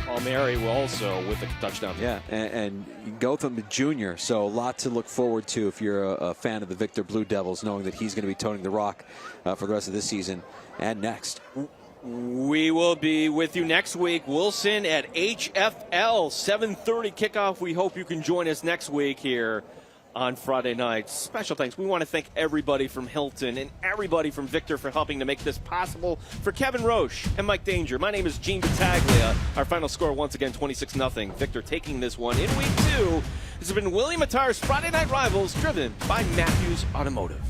Palmieri will also with a touchdown. Yeah, and Gotham Jr., so a lot to look forward to if you're a fan of the Victor Blue Devils, knowing that he's going to be toting the rock for the rest of this season and next. We will be with you next week. Wilson at HFL, 7:30 kickoff. We hope you can join us next week here on Friday nights. Special thanks. We want to thank everybody from Hilton and everybody from Victor for helping to make this possible. For Kevin Roche and Mike Danger, my name is Gene Battaglia. Our final score, once again, 26-0. Victor taking this one in week 2. This has been William Attar's Friday Night Rivals, driven by Matthews Automotive.